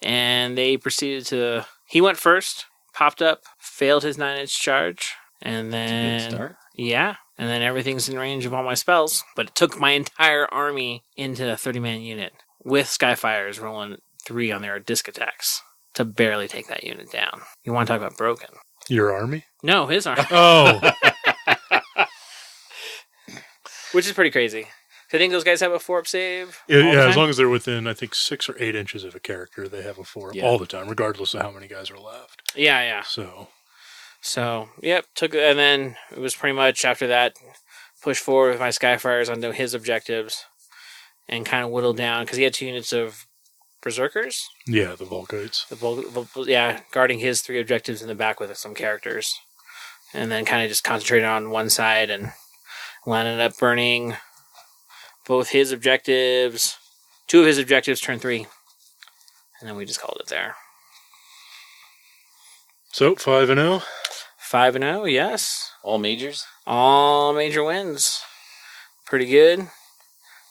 And they proceeded to... He went first, popped up, failed his 9-inch charge, and then... Good start. Yeah. And then everything's in range of all my spells. But it took my entire army into a 30-man unit, with Skyfires rolling 3 on their disc attacks, to barely take that unit down. You want to talk about broken? Your army? No, his army. Oh. Which is pretty crazy. I think those guys have a 4-up save. Yeah, all the as time? long as they're within, I think, 6 or 8 inches of a character, they have a 4 Yeah. all the time, regardless of how many guys are left. Yeah. So, Yep, and then it was pretty much after that, push forward with my Skyfires onto his objectives, and kind of whittle down, because he had 2 units of Berserkers. yeah, the Volkites. Guarding his 3 objectives in the back with some characters. and then kind of just concentrated on one side and landed up burning both his objectives. 2 of his objectives turn 3. And then we just called it there. So 5-0. 5-0, yes. All majors? All major wins. Pretty good.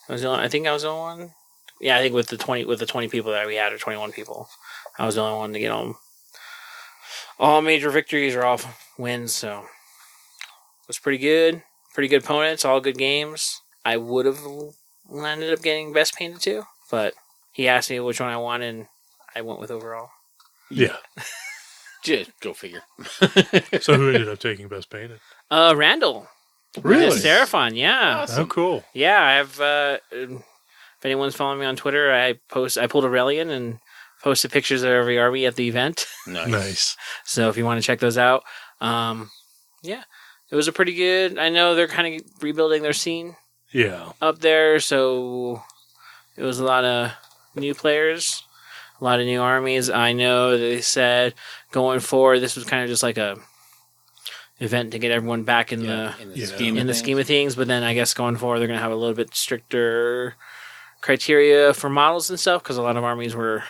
I think I was the only one. Yeah, I think with the 20 people that we had, or 21 people, I was the only one to get all major victories or all wins. So it was pretty good. Pretty good opponents. All good games. I would have ended up getting best painted too, but he asked me which one I wanted, and I went with overall. Yeah. Just go figure. So who ended up taking best painted? Randall. Really? Seraphon, yeah. Awesome. Oh, cool. Yeah, I have, if anyone's following me on Twitter, I pulled Aurelian and posted pictures of every army at the event. Nice. So if you want to check those out, yeah, it was a pretty good, I know they're kind of rebuilding their scene up there, so it was a lot of new players, a lot of new armies. I know they said going forward, this was kind of just like a event to get everyone back in the scheme of things, but then I guess going forward they're going to have a little bit stricter criteria for models and stuff, because a lot of armies were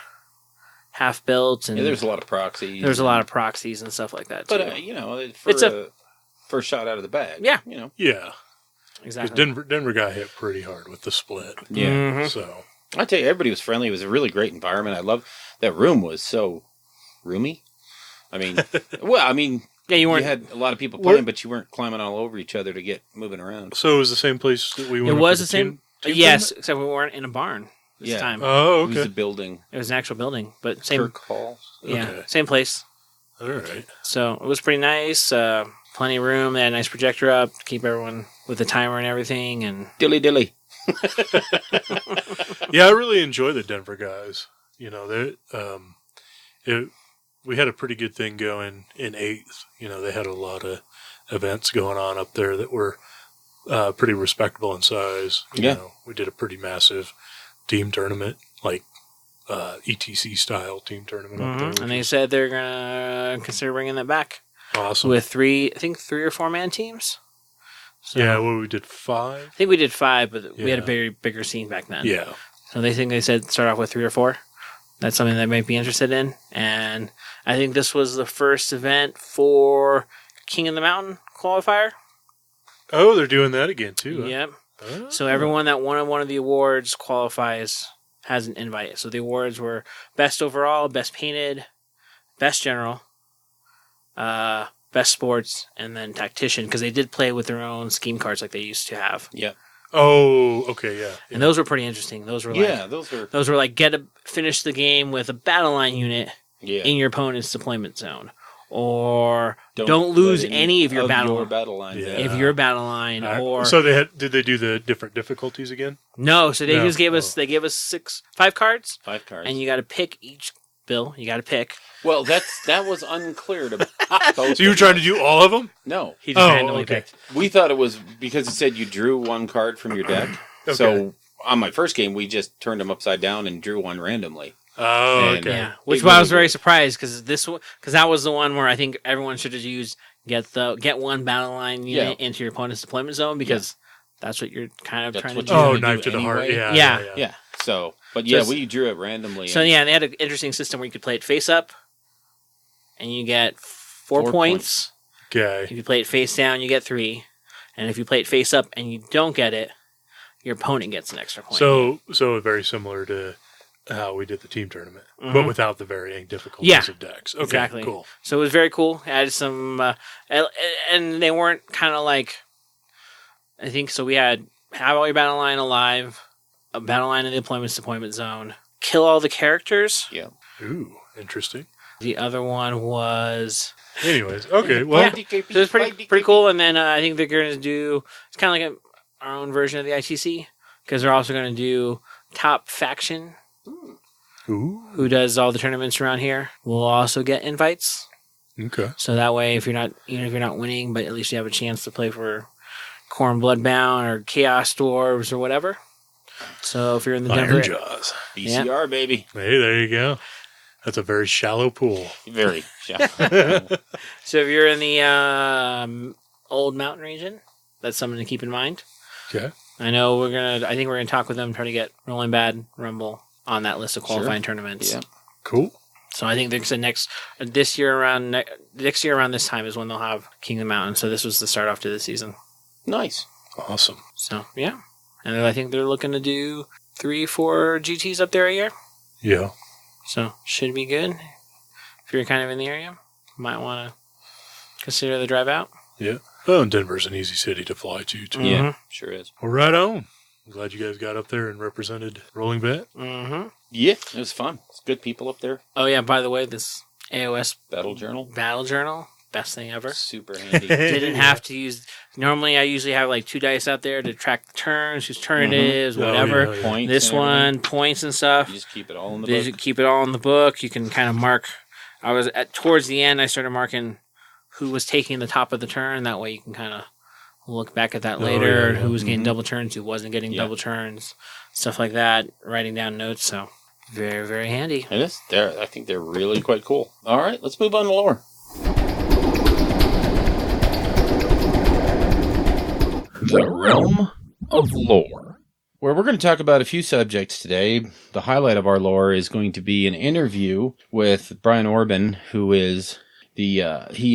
half built, and there's a lot of proxies. There's a lot of proxies and stuff like that too. But it's a first shot out of the bag. Yeah. Yeah. Exactly. Denver got hit pretty hard with the split. Yeah. Mm-hmm. So I tell you, everybody was friendly. It was a really great environment. I love that room. Was so roomy. I mean, yeah, you had a lot of people playing, but you weren't climbing all over each other to get moving around. So it was the same place that we went. It was the same. Yes, except we weren't in a barn this time. Oh, okay. It was a building. It was an actual building, but same. Kirk Hall. Yeah, Okay. same place. All right. So it was pretty nice. Plenty of room. They had a nice projector up to keep everyone with the timer and everything. And Dilly. Yeah, I really enjoy the Denver guys. We had a pretty good thing going in 8th. They had a lot of events going on up there that were pretty respectable in size. You know, we did a pretty massive team tournament, like ETC style team tournament up there. And they said they're gonna consider bringing that back. Awesome. With 3 or 4 man teams. So, yeah, we did 5. I think we did 5, but we had a bigger scene back then. Yeah. So they said start off with 3 or 4. That's something they might be interested in. And I think this was the first event for King of the Mountain qualifier. Oh, they're doing that again too. Yep. Oh. So everyone that won one of the awards qualifies, has an invite. So the awards were best overall, best painted, best general, best sports, and then tactician, because they did play with their own scheme cards like they used to have. Yeah. Oh, okay, yeah. And those were pretty interesting. Those were like finish the game with a battle line unit in your opponent's deployment zone, or don't lose any of your battle lines. Yeah. If your battle line, or so did they do the different difficulties again? No, so they just gave us 5 cards. 5 cards, and you got to pick each. Bill, you got to pick. Well, that was unclear to So you were trying to do all of them? No, he just randomly picked. We thought it was because it said you drew 1 card from your deck. Okay. So on my first game, we just turned them upside down and drew 1 randomly. Oh, And, okay. Yeah, which I was very surprised because that was the one where I think everyone should have used get 1 battle line unit into your opponent's deployment zone, because that's what you're kind of trying to do. Oh, knife to the heart. Yeah. So, but we drew it randomly. So they had an interesting system where you could play it face up, and you get 4 points. Okay. If you play it face down, you get 3, and if you play it face up and you don't get it, your opponent gets an extra point. So very similar to how we did the team tournament, but without the varying difficulties of decks. Okay, exactly. Cool. So it was very cool. It added some, and they weren't kind of like, I think so. We had have all your battle line alive, a battle line in the deployment zone, kill all the characters. Yeah. Ooh, interesting. The other one was. Anyways, okay. Well, so it was pretty cool. And then I think they're going to do. It's kind of like our own version of the ITC, because they're also going to do top faction. Ooh. Who does all the tournaments around here will also get invites. Okay. So that way, if you're not winning, but at least you have a chance to play for Khorne Bloodbound or Chaos Dwarves or whatever. So if you're in the Denver, Iron Jaws, BCR baby. Hey, there you go. That's a very shallow pool. Very. Yeah. So if you're in the old mountain region, that's something to keep in mind. Okay. I think we're gonna talk with them, try to get Rolling Bad Rumble on that list of qualifying tournaments. Yeah. Cool. So I think this year around this time is when they'll have King of the Mountain. So this was the start off to the season. Nice. Awesome. So yeah, and I think they're looking to do 3-4 GTs up there a year. Yeah. So should be good. If you're kind of in the area, might want to consider the drive out. Yeah. Oh, and Denver's an easy city to fly to, too. Yeah, sure is. Well, right on. I'm glad you guys got up there and represented Rolling Bet. Mm-hmm. Yeah, it was fun. It's good people up there. Oh yeah, by the way, this AOS Battle Journal. Best thing ever. Super handy. Didn't have to use. Normally, I usually have like 2 dice out there to track the turns, whose turn it is, whatever. Oh, yeah. Points. This and everything. one, points and stuff. You just keep it all in the You book. keep it all in the book. You can kind of mark. Towards the end, I started marking who was taking the top of the turn. That way, you can kind of look back at that later. Yeah. Who was getting double turns, who wasn't getting double turns, stuff like that. Writing down notes. So very, very handy. It is. I think they're really quite cool. All right, let's move on to lore. The realm of lore, where we're going to talk about a few subjects today. The highlight of our lore is going to be an interview with Brian Orban, who is he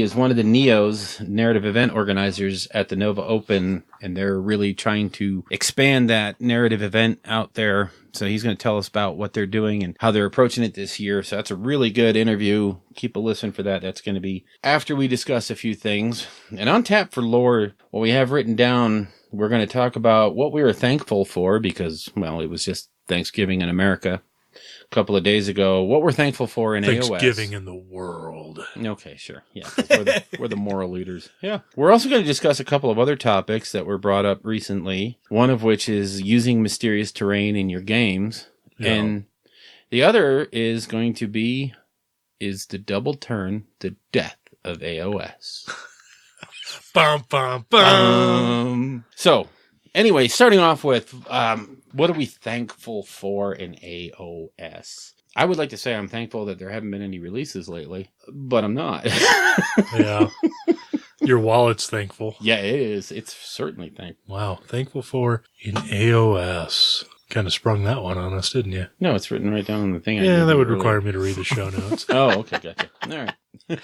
is one of the NEO's narrative event organizers at the Nova Open, and they're really trying to expand that narrative event out there. So he's going to tell us about what they're doing and how they're approaching it this year. So that's a really good interview. Keep a listen for that. That's going to be after we discuss a few things. And on tap for lore, what we have written down, we're going to talk about what we were thankful for because, well, it was just Thanksgiving in America a couple of days ago. What we're thankful for in Thanksgiving AOS. in the world. Okay, sure. Yeah, 'cause we're the moral leaders. Yeah. We're also going to discuss a couple of other topics that were brought up recently, one of which is using mysterious terrain in your games. Yeah. And the other is going to be, is the double turn the death of AOS? Bum, bum, bum. So, anyway, starting off with, what are we thankful for in AOS? I would like to say I'm thankful that there haven't been any releases lately, but I'm not. Yeah. Your wallet's thankful. Yeah, it is. It's certainly thankful. Wow. Thankful for in AOS. Kind of sprung that one on us, didn't you? No, it's written right down on the thing. Yeah, that would require me to read the show notes. Oh, okay, gotcha. All right.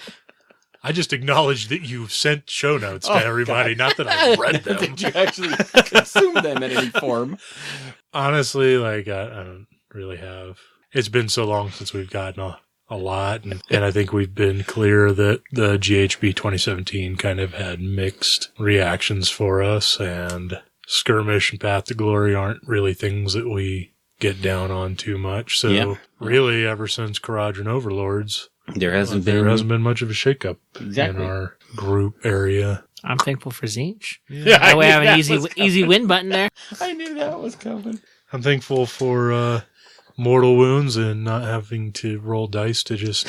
I just acknowledged that you sent show notes to everybody, not that I read them. Did you actually consume them in any form? Honestly, I don't really have. It's been so long since we've gotten a lot, and I think we've been clear that the GHB 2017 kind of had mixed reactions for us, and Skirmish and Path to Glory aren't really things that we get down on too much. So really, ever since Kharadron Overlords, there hasn't been much of a shakeup in our group area. I'm thankful for Zinch. Yeah, That way I have an easy win button there. I knew that was coming. I'm thankful for mortal wounds and not having to roll dice to just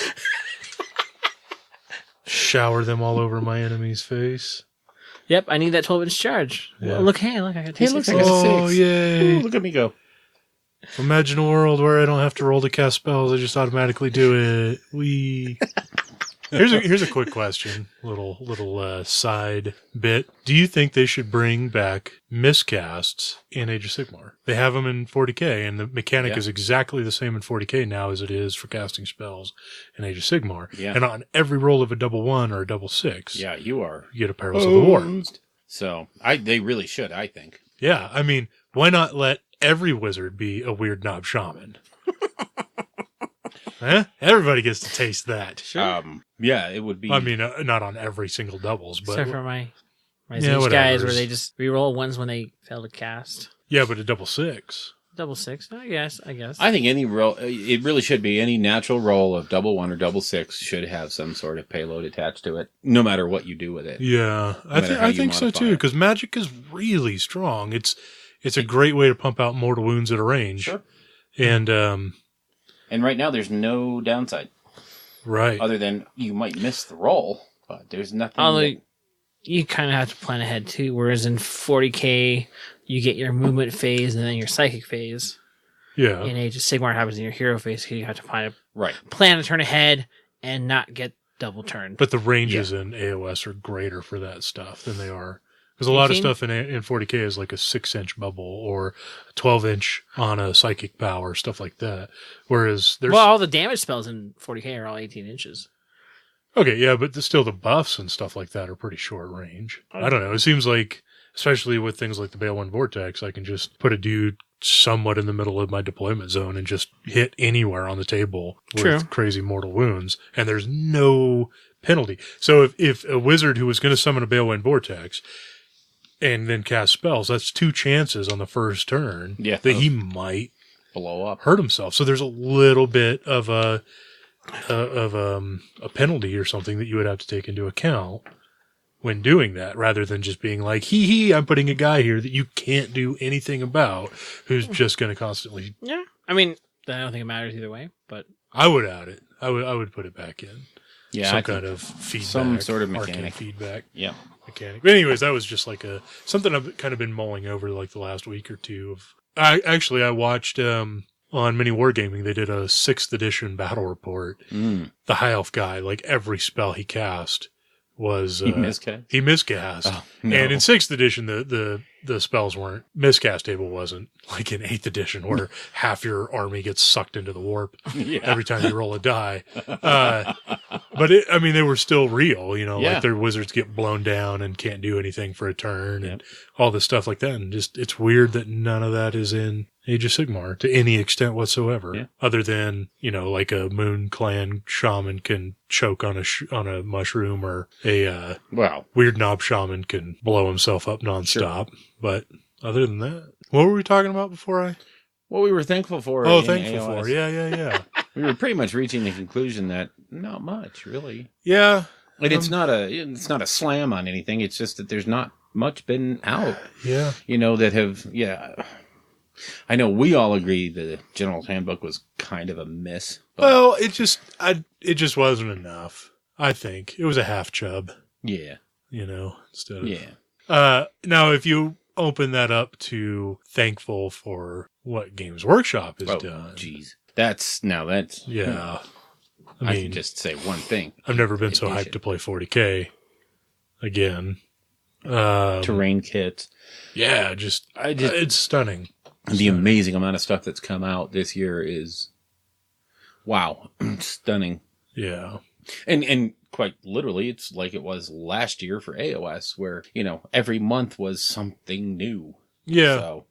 shower them all over my enemy's face. Yep, I need that 12-inch charge. Yeah. Well, look, I got 2 Hey, look, I sixes. got Oh, 6. yay. Ooh, look at me go. Imagine a world where I don't have to roll to cast spells. I just automatically do it. Here's a quick question. Little side bit. Do you think they should bring back miscasts in Age of Sigmar? They have them in 40K, and the mechanic is exactly the same in 40K now as it is for casting spells in Age of Sigmar. Yeah. And on every roll of a double 1 or a double 6, Yeah, you are. you get a Perils of the War. So, they really should, I think. Yeah, I mean, why not let every wizard be a weird knob shaman? Huh? Everybody gets to taste that. Yeah, it would be. I mean, not on every single doubles, but Except for my Yeah, Zinch guys where whatever. they just reroll ones when they fail to cast. yeah, but a double 6. Double 6, I guess. I think any roll, it really should be any natural roll of double 1 or double 6 should have some sort of payload attached to it, no matter what you do with it. Yeah, matter how I you think so modify too. it. Because magic is really strong. It's a great way to pump out mortal wounds at a range. Sure. And And right now, there's no downside right, other than you might miss the roll, but there's nothing. Although you kind of have to plan ahead too, whereas in 40K, you get your movement phase and then your psychic phase. Yeah. In Age of Sigmar, it happens in your hero phase. You have to find Right. a plan to turn ahead and not get double turned. But the ranges in AOS are greater for that stuff than they are. Because a lot of 18? stuff in 40K is like a 6-inch bubble or a 12-inch on a psychic power, stuff like that. Whereas there's... Well, all the damage spells in 40K are all 18 inches. Okay, yeah, but still the buffs and stuff like that are pretty short range. I don't know. It seems like, especially with things like the Bale 1 Vortex, I can just put a dude somewhat in the middle of my deployment zone and just hit anywhere on the table with crazy mortal wounds, and there's no penalty. So if a wizard who was going to summon a Bale 1 Vortex and then cast spells, that's 2 chances on the first turn that he might blow up, hurt himself. So there's a little bit of a penalty or something that you would have to take into account when doing that, rather than just being like, I'm putting a guy here that you can't do anything about, who's just going to constantly. Yeah, I mean, I don't think it matters either way, but I would add it. I would put it back in. Yeah, some kind of feedback, some sort of arcane mechanic. feedback. Yeah, mechanic. But anyways, that was just like something I've kind of been mulling over like the last week or two. I watched on Mini Wargaming, they did a 6th edition battle report. The High Elf guy, like every spell he cast was he miscast. He miscast. Oh, no. And in 6th edition, the spells weren't miscast table wasn't like in 8th edition where half your army gets sucked into the warp every time you roll a die. But they were still real, like their wizards get blown down and can't do anything for a turn and all this stuff like that. And just, it's weird that none of that is in Age of Sigmar to any extent whatsoever, other than, like a Moon Clan shaman can choke on a mushroom, or a weird knob shaman can blow himself up nonstop. Sure. But other than that, what were we talking about before what we were thankful for. Oh, thankful AOS. For. Yeah. We were pretty much reaching the conclusion that not much, really. Yeah. And it's not a slam on anything. It's just that there's not much been out. Yeah. That have, I know we all agree the General's Handbook was kind of a miss. Well, it just wasn't enough. I think it was a half chub. Yeah. Instead of now, if you open that up to thankful for what Games Workshop has done, jeez, that's yeah. I can just say one thing. I've never been so hyped to play 40K again. Terrain kits. Yeah, it's stunning. The amazing amount of stuff that's come out this year is, wow, stunning. Yeah. And quite literally, it's like it was last year for AOS, where, every month was something new. Yeah. So,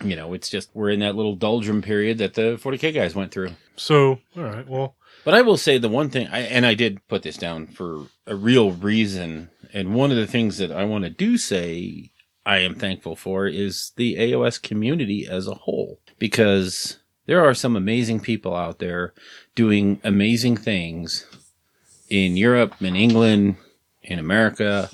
it's just, we're in that little doldrum period that the 40K guys went through. So, all right, well. But I will say the one thing, I did put this down for a real reason, and one of the things that I want to say I am thankful for is the AOS community as a whole, because there are some amazing people out there doing amazing things in Europe, in England, in America.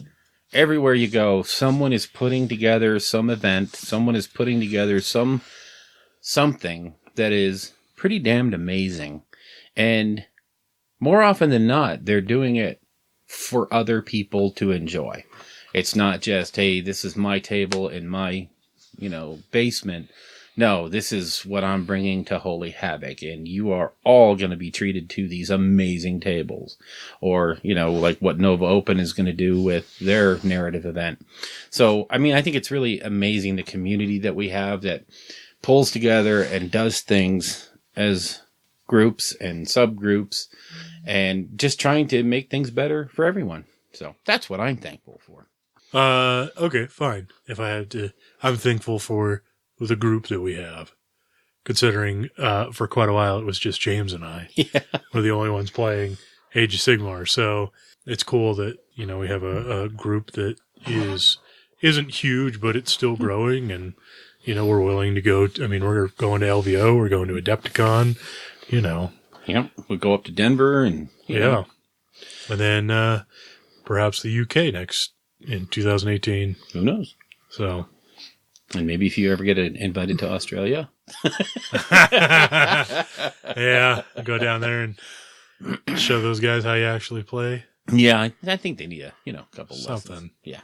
Everywhere you go, someone is putting together some event, someone is putting together something that is pretty damned amazing. And more often than not, they're doing it for other people to enjoy. It's not just, hey, this is my table in my, basement. No, this is what I'm bringing to Holy Havoc, and you are all going to be treated to these amazing tables. Or, like what Nova Open is going to do with their narrative event. So, I think it's really amazing the community that we have that pulls together and does things as groups and subgroups and just trying to make things better for everyone. So that's what I'm thankful for. Okay, fine. If I had to, I'm thankful for the group that we have, considering, for quite a while, it was just James and I. Yeah. We're the only ones playing Age of Sigmar. So it's cool that, we have a group that isn't huge, but it's still growing. And, we're willing to go, we're going to LVO, we're going to Adepticon, Yep. We'll go up to Denver and, and then, perhaps the UK in 2018. Who knows? So, and maybe if you ever get invited to Australia. Yeah, go down there and show those guys how you actually play. Yeah, I think they need a couple something. Lessons. Yeah,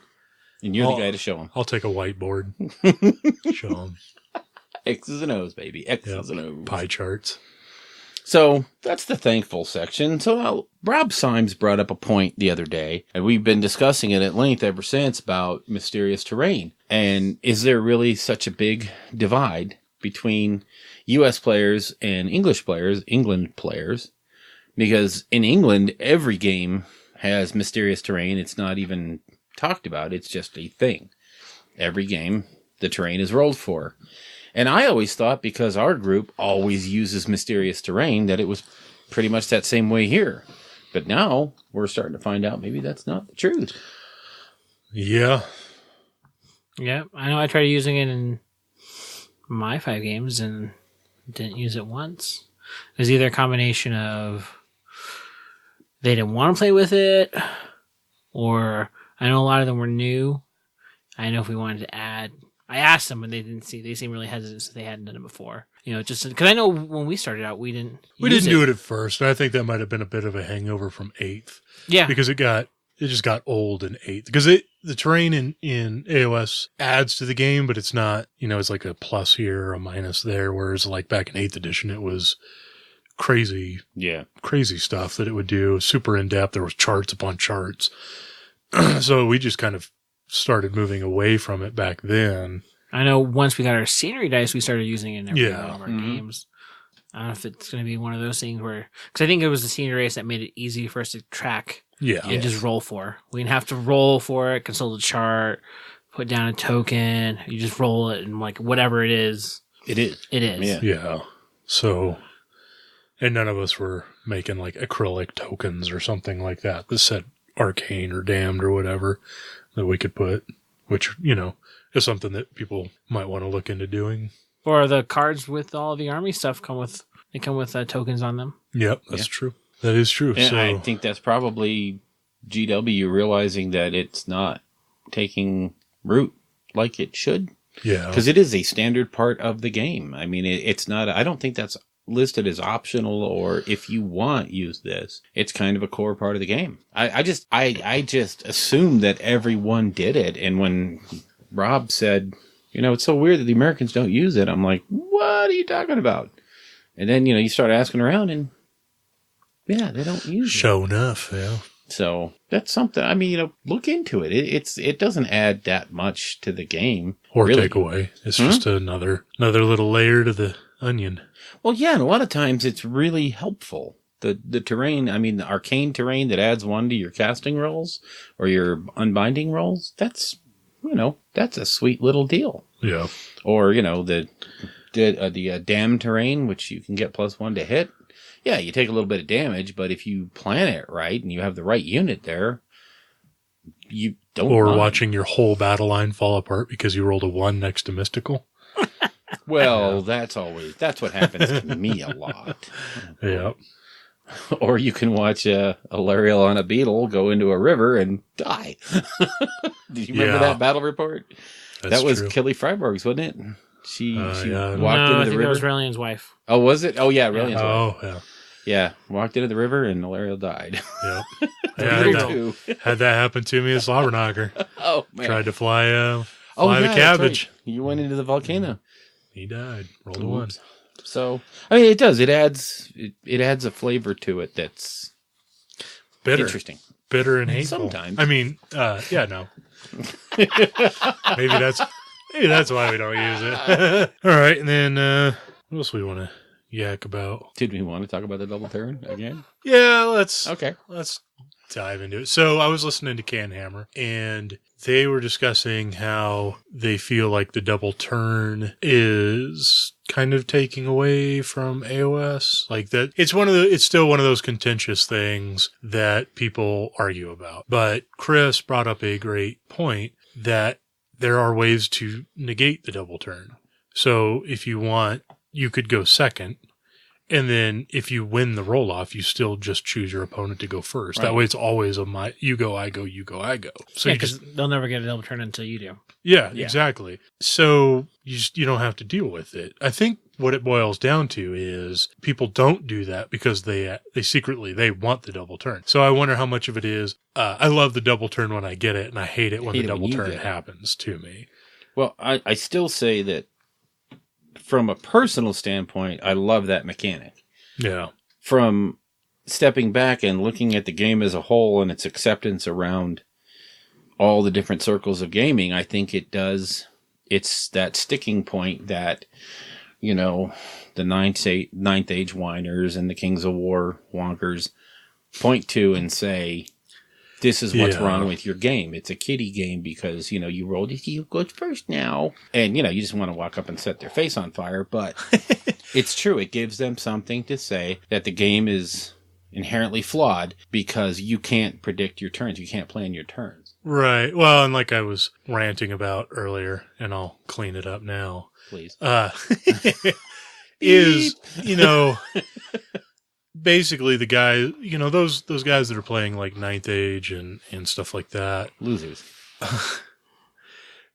and you're the guy to show them. I'll take a whiteboard. Show them. X's and O's, baby. X's and O's. Pie charts. So that's the thankful section. So now Rob Symes brought up a point the other day, and we've been discussing it at length ever since about mysterious terrain. And is there really such a big divide between U.S. players and English players, England players? Because in England, every game has mysterious terrain. It's not even talked about. It's just a thing. Every game, the terrain is rolled for. And I always thought, because our group always uses mysterious terrain, that it was pretty much that same way here. But now we're starting to find out maybe that's not the truth. Yeah. Yeah, I know I tried using it in my 5 games and didn't use it once. It was either a combination of they didn't want to play with it, or I know a lot of them were new. I know if we wanted to add... I asked them, and they didn't see. They seemed really hesitant, so they hadn't done it before. Just because I know when we started out, we didn't. We didn't do it at first. I think that might have been a bit of a hangover from 8th. Yeah, because it just got old in 8th. Because the terrain in AOS adds to the game, but it's not. It's like a plus here or a minus there. Whereas like back in 8th edition, it was crazy. Yeah, crazy stuff that it would do. Super in depth. There was charts upon charts. So we just kind of started moving away from it back then. I know once we got our scenery dice, we started using it in every one of our Mm-hmm. games. I don't know if it's going to be one of those things where... Because I think it was the scenery dice that made it easy for us to track and just roll for. We didn't have to roll for it, consult a chart, put down a token. You just roll it and like whatever it is. it is. It is. Yeah. Yeah. So, and none of us were making like acrylic tokens or something like that said arcane or damned or whatever that we could put, which, is something that people might want to look into doing. Or the cards with all the army stuff come with tokens on them. Yep, that's true. That is true. And so I think that's probably GW realizing that it's not taking root like it should. yeah, Because it is a standard part of the game. I mean, it's not... I don't think that's listed as optional or if you want, use this. It's kind of a core part of the game. I just assumed that everyone did it. And when Rob said, it's so weird that the Americans don't use it, I'm like, what are you talking about? And then, you start asking around and yeah, they don't use it. Sure enough, yeah. So that's something. I mean, look into it. It doesn't add that much to the game Or really. take away. It's just another little layer to the onion. Well, yeah, and a lot of times it's really helpful. The terrain, I mean, the arcane terrain that adds 1 to your casting rolls or your unbinding rolls, that's a sweet little deal. Yeah. Or, the dam terrain, which you can get +1 to hit. Yeah, you take a little bit of damage, but if you plan it right and you have the right unit there, you don't Or mind. watching your whole battle line fall apart because you rolled a 1 next to mystical. Well, that's what happens to me a lot. Yeah. Or you can watch a Lariel on a beetle go into a river and die. Did you remember that battle report? That's that was true. Kelly Freiberg's, wasn't it? She yeah. walked I into the think river. that was Aurelian's wife. Oh, was it? Oh, yeah, Aurelian's wife. Oh, yeah. Yeah, walked into the river and Lariel died. Yeah. Beetle too. Had that happen to me as Slobberknocker. Oh, man. Tried to fly the that's cabbage. right. You went into the volcano. He died. Rolled a 1. So, I mean, it does. It adds a flavor to it that's Bitter. interesting. Bitter and hateful. Sometimes. I mean, yeah, no. Maybe that's why we don't use it. All right, and then what else we want to yak about? Did we want to talk about the double turn again? Yeah, let's dive into it. So I was listening to Canhammer, and they were discussing how they feel like the double turn is kind of taking away from AOS. Like that, it's still one of those contentious things that people argue about. But Chris brought up a great point that there are ways to negate the double turn. So if you want, you could go second. And then if you win the roll off, you still just choose your opponent to go first. Right. That way it's always you go, I go, you go, I go. So Yeah, you because they'll never get a double turn until you do. yeah, exactly. So you don't have to deal with it. I think what it boils down to is people don't do that because they secretly want the double turn. So I wonder how much of it is, I love the double turn when I get it, and I hate it when the double turn happens to me. Well, I still say that from a personal standpoint, I love that mechanic. Yeah. From stepping back and looking at the game as a whole and its acceptance around all the different circles of gaming, I think it's that sticking point that, you know, the Ninth Age whiners and the Kings of War wonkers point to and say, this is what's wrong with your game. It's a kiddie game because, you know, you rolled it, you go first now. And, you know, you just want to walk up and set their face on fire. But it's true. It gives them something to say that the game is inherently flawed because you can't predict your turns. You can't plan your turns. Right. Well, and like I was ranting about earlier, and I'll clean it up now. Please. Is, you know... Basically, the guy, you know, those guys that are playing like Ninth Age and stuff like that. Losers.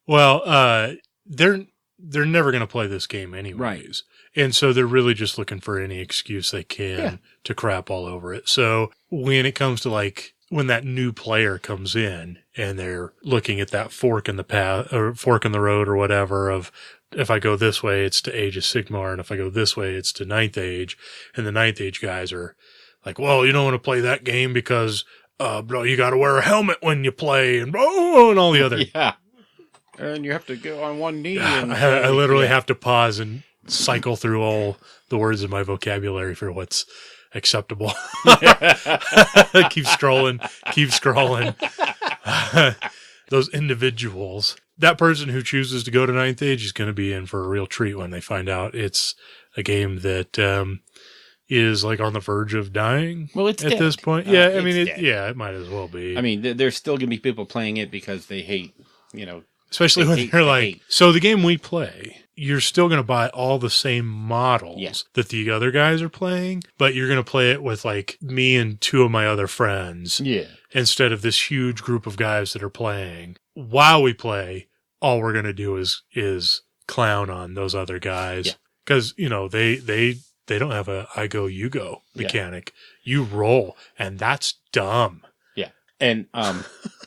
Well, they're never going to play this game anyways. Right. And so they're really just looking for any excuse they can to crap all over it. So when it comes to like, when that new player comes in and they're looking at that fork in the path or fork in the road or whatever of, if I go this way, it's to Age of Sigmar, and if I go this way, it's to Ninth Age. And the Ninth Age guys are like, well, you don't want to play that game because, bro, you got to wear a helmet when you play, and all the other. Yeah. And you have to go on one knee. And I literally have to pause and cycle through all the words in my vocabulary for what's acceptable. Keep scrolling. Those individuals. That person who chooses to go to Ninth Age is going to be in for a real treat when they find out it's a game that is like on the verge of dying. Well, it's at dead. This point. Yeah, I mean, dead. it might as well be. I mean, there's still going to be people playing it because they hate, you know. Especially when they're like, so the game we play, you're still going to buy all the same models that the other guys are playing, but you're going to play it with like me and two of my other friends. Yeah. Instead of this huge group of guys that are playing. While we play, all we're going to do is clown on those other guys. Because, you know, they don't have a I go, you go mechanic. You roll, and that's dumb. Yeah. And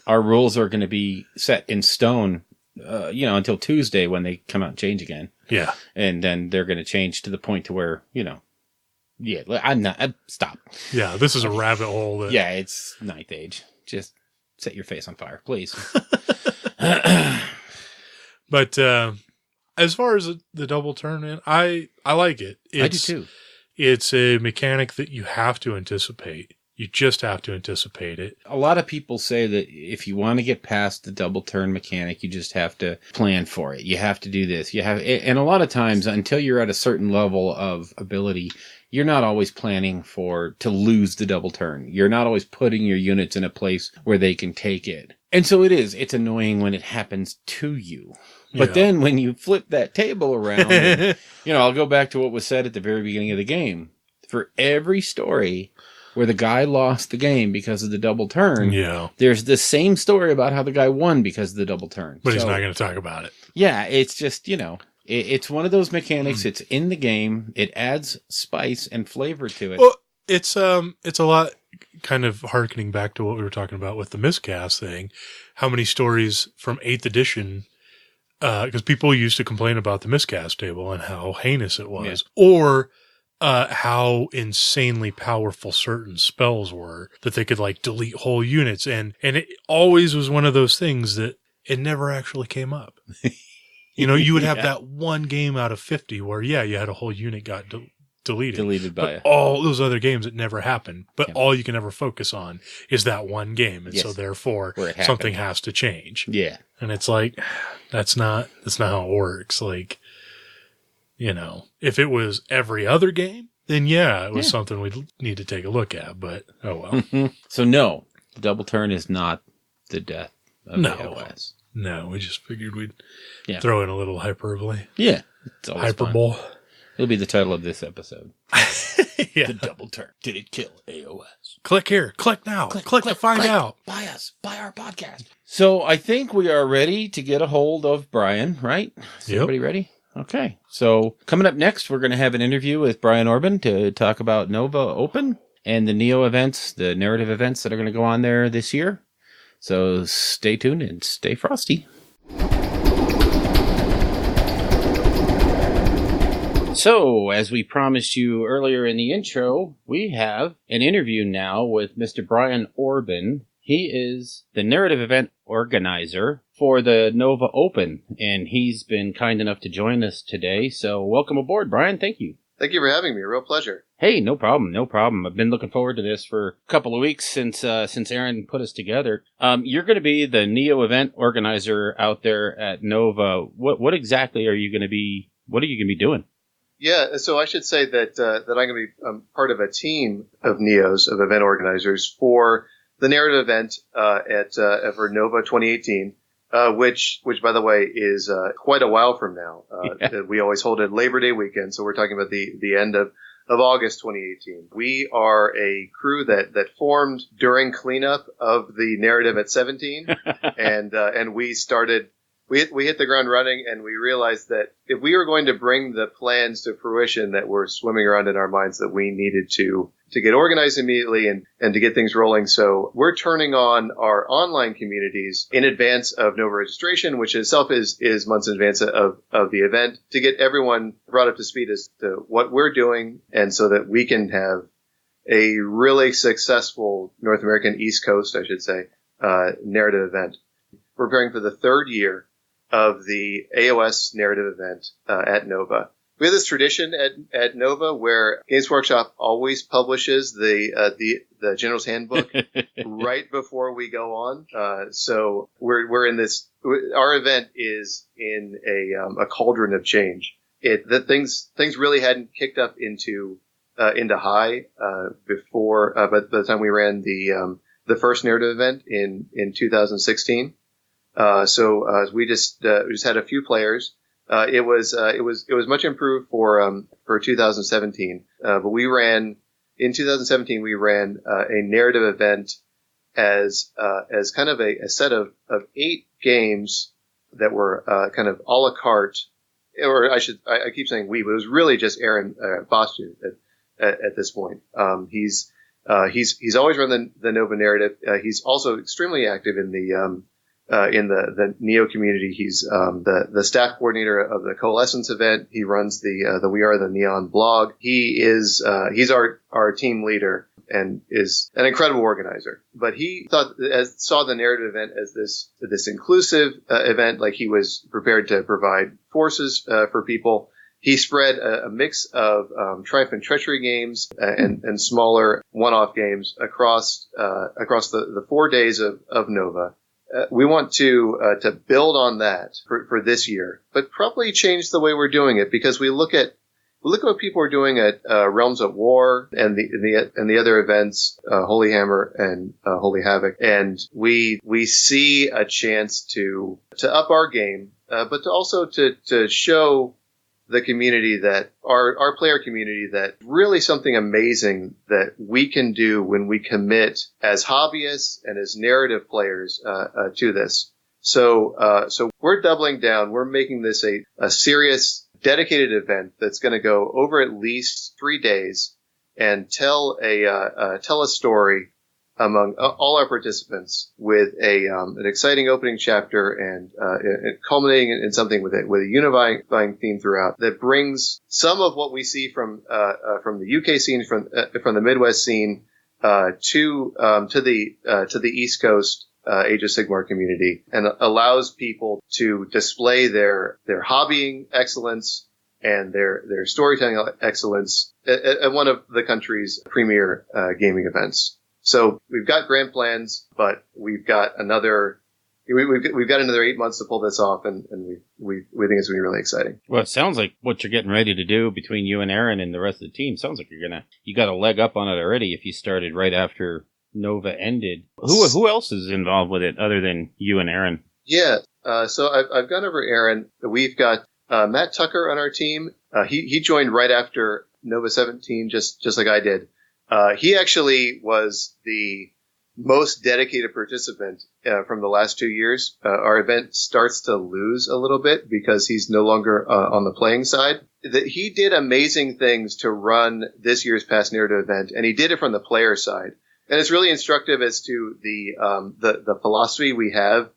our rules are going to be set in stone, you know, until Tuesday when they come out and change again. Yeah. And then they're going to change to the point to where, you know, stop. Yeah, this is a rabbit hole. It's Ninth Age. Just set your face on fire, please. But as far as the double turn in, I like it. I do too. It's a mechanic that you have to anticipate. You just have to anticipate it. A lot of people say that if you want to get past the double turn mechanic, you just have to plan for it. You have to do this. And a lot of times, until you're at a certain level of ability, you're not always planning to lose the double turn. You're not always putting your units in a place where they can take it. And so it's annoying when it happens to you. But then when you flip that table around, and, you know, I'll go back to what was said at the very beginning of the game. For every story where the guy lost the game because of the double turn, there's the same story about how the guy won because of the double turn. But he's not going to talk about it. Yeah, it's just, you know, it's one of those mechanics. It's in the game. It adds spice and flavor to it. Well, it's a lot kind of harkening back to what we were talking about with the miscast thing. How many stories from 8th edition, because people used to complain about the miscast table and how heinous it was. Or how insanely powerful certain spells were, that they could like delete whole units. And it always was one of those things that it never actually came up. You know, you would have that one game out of 50 where, you had a whole unit got deleted by all those other games, it never happened. But all you can ever focus on is that one game. And so therefore something has to change. Yeah. And it's like, that's not how it works. Like, you know, if it was every other game, then it was something we'd need to take a look at. But, oh well. So no, the double turn is not the death of AOS. No, we just figured we'd throw in a little hyperbole. Yeah. It's hyperbole. Fun. It'll be the title of this episode. The double turn. Did it kill AOS? Click here. Click now. Click to find out. Buy us. Buy our podcast. So I think we are ready to get a hold of Brian, right? Is everybody ready? Okay. So coming up next, we're going to have an interview with Brian Orban to talk about Nova Open and the Neo events, the narrative events that are going to go on there this year. So stay tuned and stay frosty. So, as we promised you earlier in the intro, we have an interview now with Mr. Brian Orban. He is the narrative event organizer for the Nova Open, and he's been kind enough to join us today. So, welcome aboard, Brian. Thank you. Thank you for having me. A real pleasure. Hey, no problem. I've been looking forward to this for a couple of weeks since Aaron put us together. You're going to be the Neo event organizer out there at Nova. What exactly are you going to be? What are you going to be doing? Yeah, so I should say that I'm going to be part of a team of Neos, of event organizers, for the narrative event for Nova 2018, which by the way is quite a while from now. We always hold it Labor Day weekend, so we're talking about the end of August 2018. We are a crew that formed during cleanup of the narrative at 17, and we started. We hit the ground running, and we realized that if we were going to bring the plans to fruition that were swimming around in our minds, that we needed to get organized immediately and to get things rolling. So we're turning on our online communities in advance of Nova registration, which itself is months in advance of the event, to get everyone brought up to speed as to what we're doing, and so that we can have a really successful North American East Coast, I should say, narrative event. We're preparing for the third year of the AOS narrative event at Nova. We have this tradition at Nova where Games Workshop always publishes the General's Handbook right before we go on. So we're in this. Our event is in a cauldron of change. Things really hadn't kicked up into high before, but by the time we ran the first narrative event in 2016. So we just had a few players. It was much improved for 2017. But in 2017 we ran a narrative event as kind of a set of 8 games that were kind of a la carte, or I keep saying we, but it was really just Aaron Bostu at this point. He's always run the Nova narrative. He's also extremely active in the Neo community. He's the staff coordinator of the Coalescence event. He runs the We Are the Neon blog. He's our team leader and is an incredible organizer. But he saw the narrative event as this inclusive event, like he was prepared to provide forces for people. He spread a mix of Triumph and Treachery games and smaller one-off games across the 4 days of Nova. We want to build on that for this year, but probably change the way we're doing it, because we look at what people are doing at Realms at War and the other events, Holy Hammer and Holy Havoc, and we see a chance to up our game, but to also to show the community, that our player community, that really something amazing that we can do when we commit as hobbyists and as narrative players to this. So we're doubling down. We're making this a serious, dedicated event that's going to go over at least 3 days and tell a story among all our participants, with an exciting opening chapter and culminating in something with a unifying theme throughout, that brings some of what we see from the UK scene, from the Midwest scene, to the East Coast Age of Sigmar community, and allows people to display their hobbying excellence and their storytelling excellence at one of the country's premier gaming events. So we've got grand plans, but we've got another 8 months to pull this off, and we think it's going to be really exciting. Well, it sounds like what you're getting ready to do between you and Aaron and the rest of the team sounds like you got a leg up on it already if you started right after Nova ended. Who else is involved with it other than you and Aaron? Yeah, so I've gone over Aaron. We've got Matt Tucker on our team. He joined right after Nova 17, just like I did. He actually was the most dedicated participant from the last 2 years. Our event starts to lose a little bit because he's no longer on the playing side. He did amazing things to run this year's past narrative event, and he did it from the player side. And it's really instructive as to the philosophy we have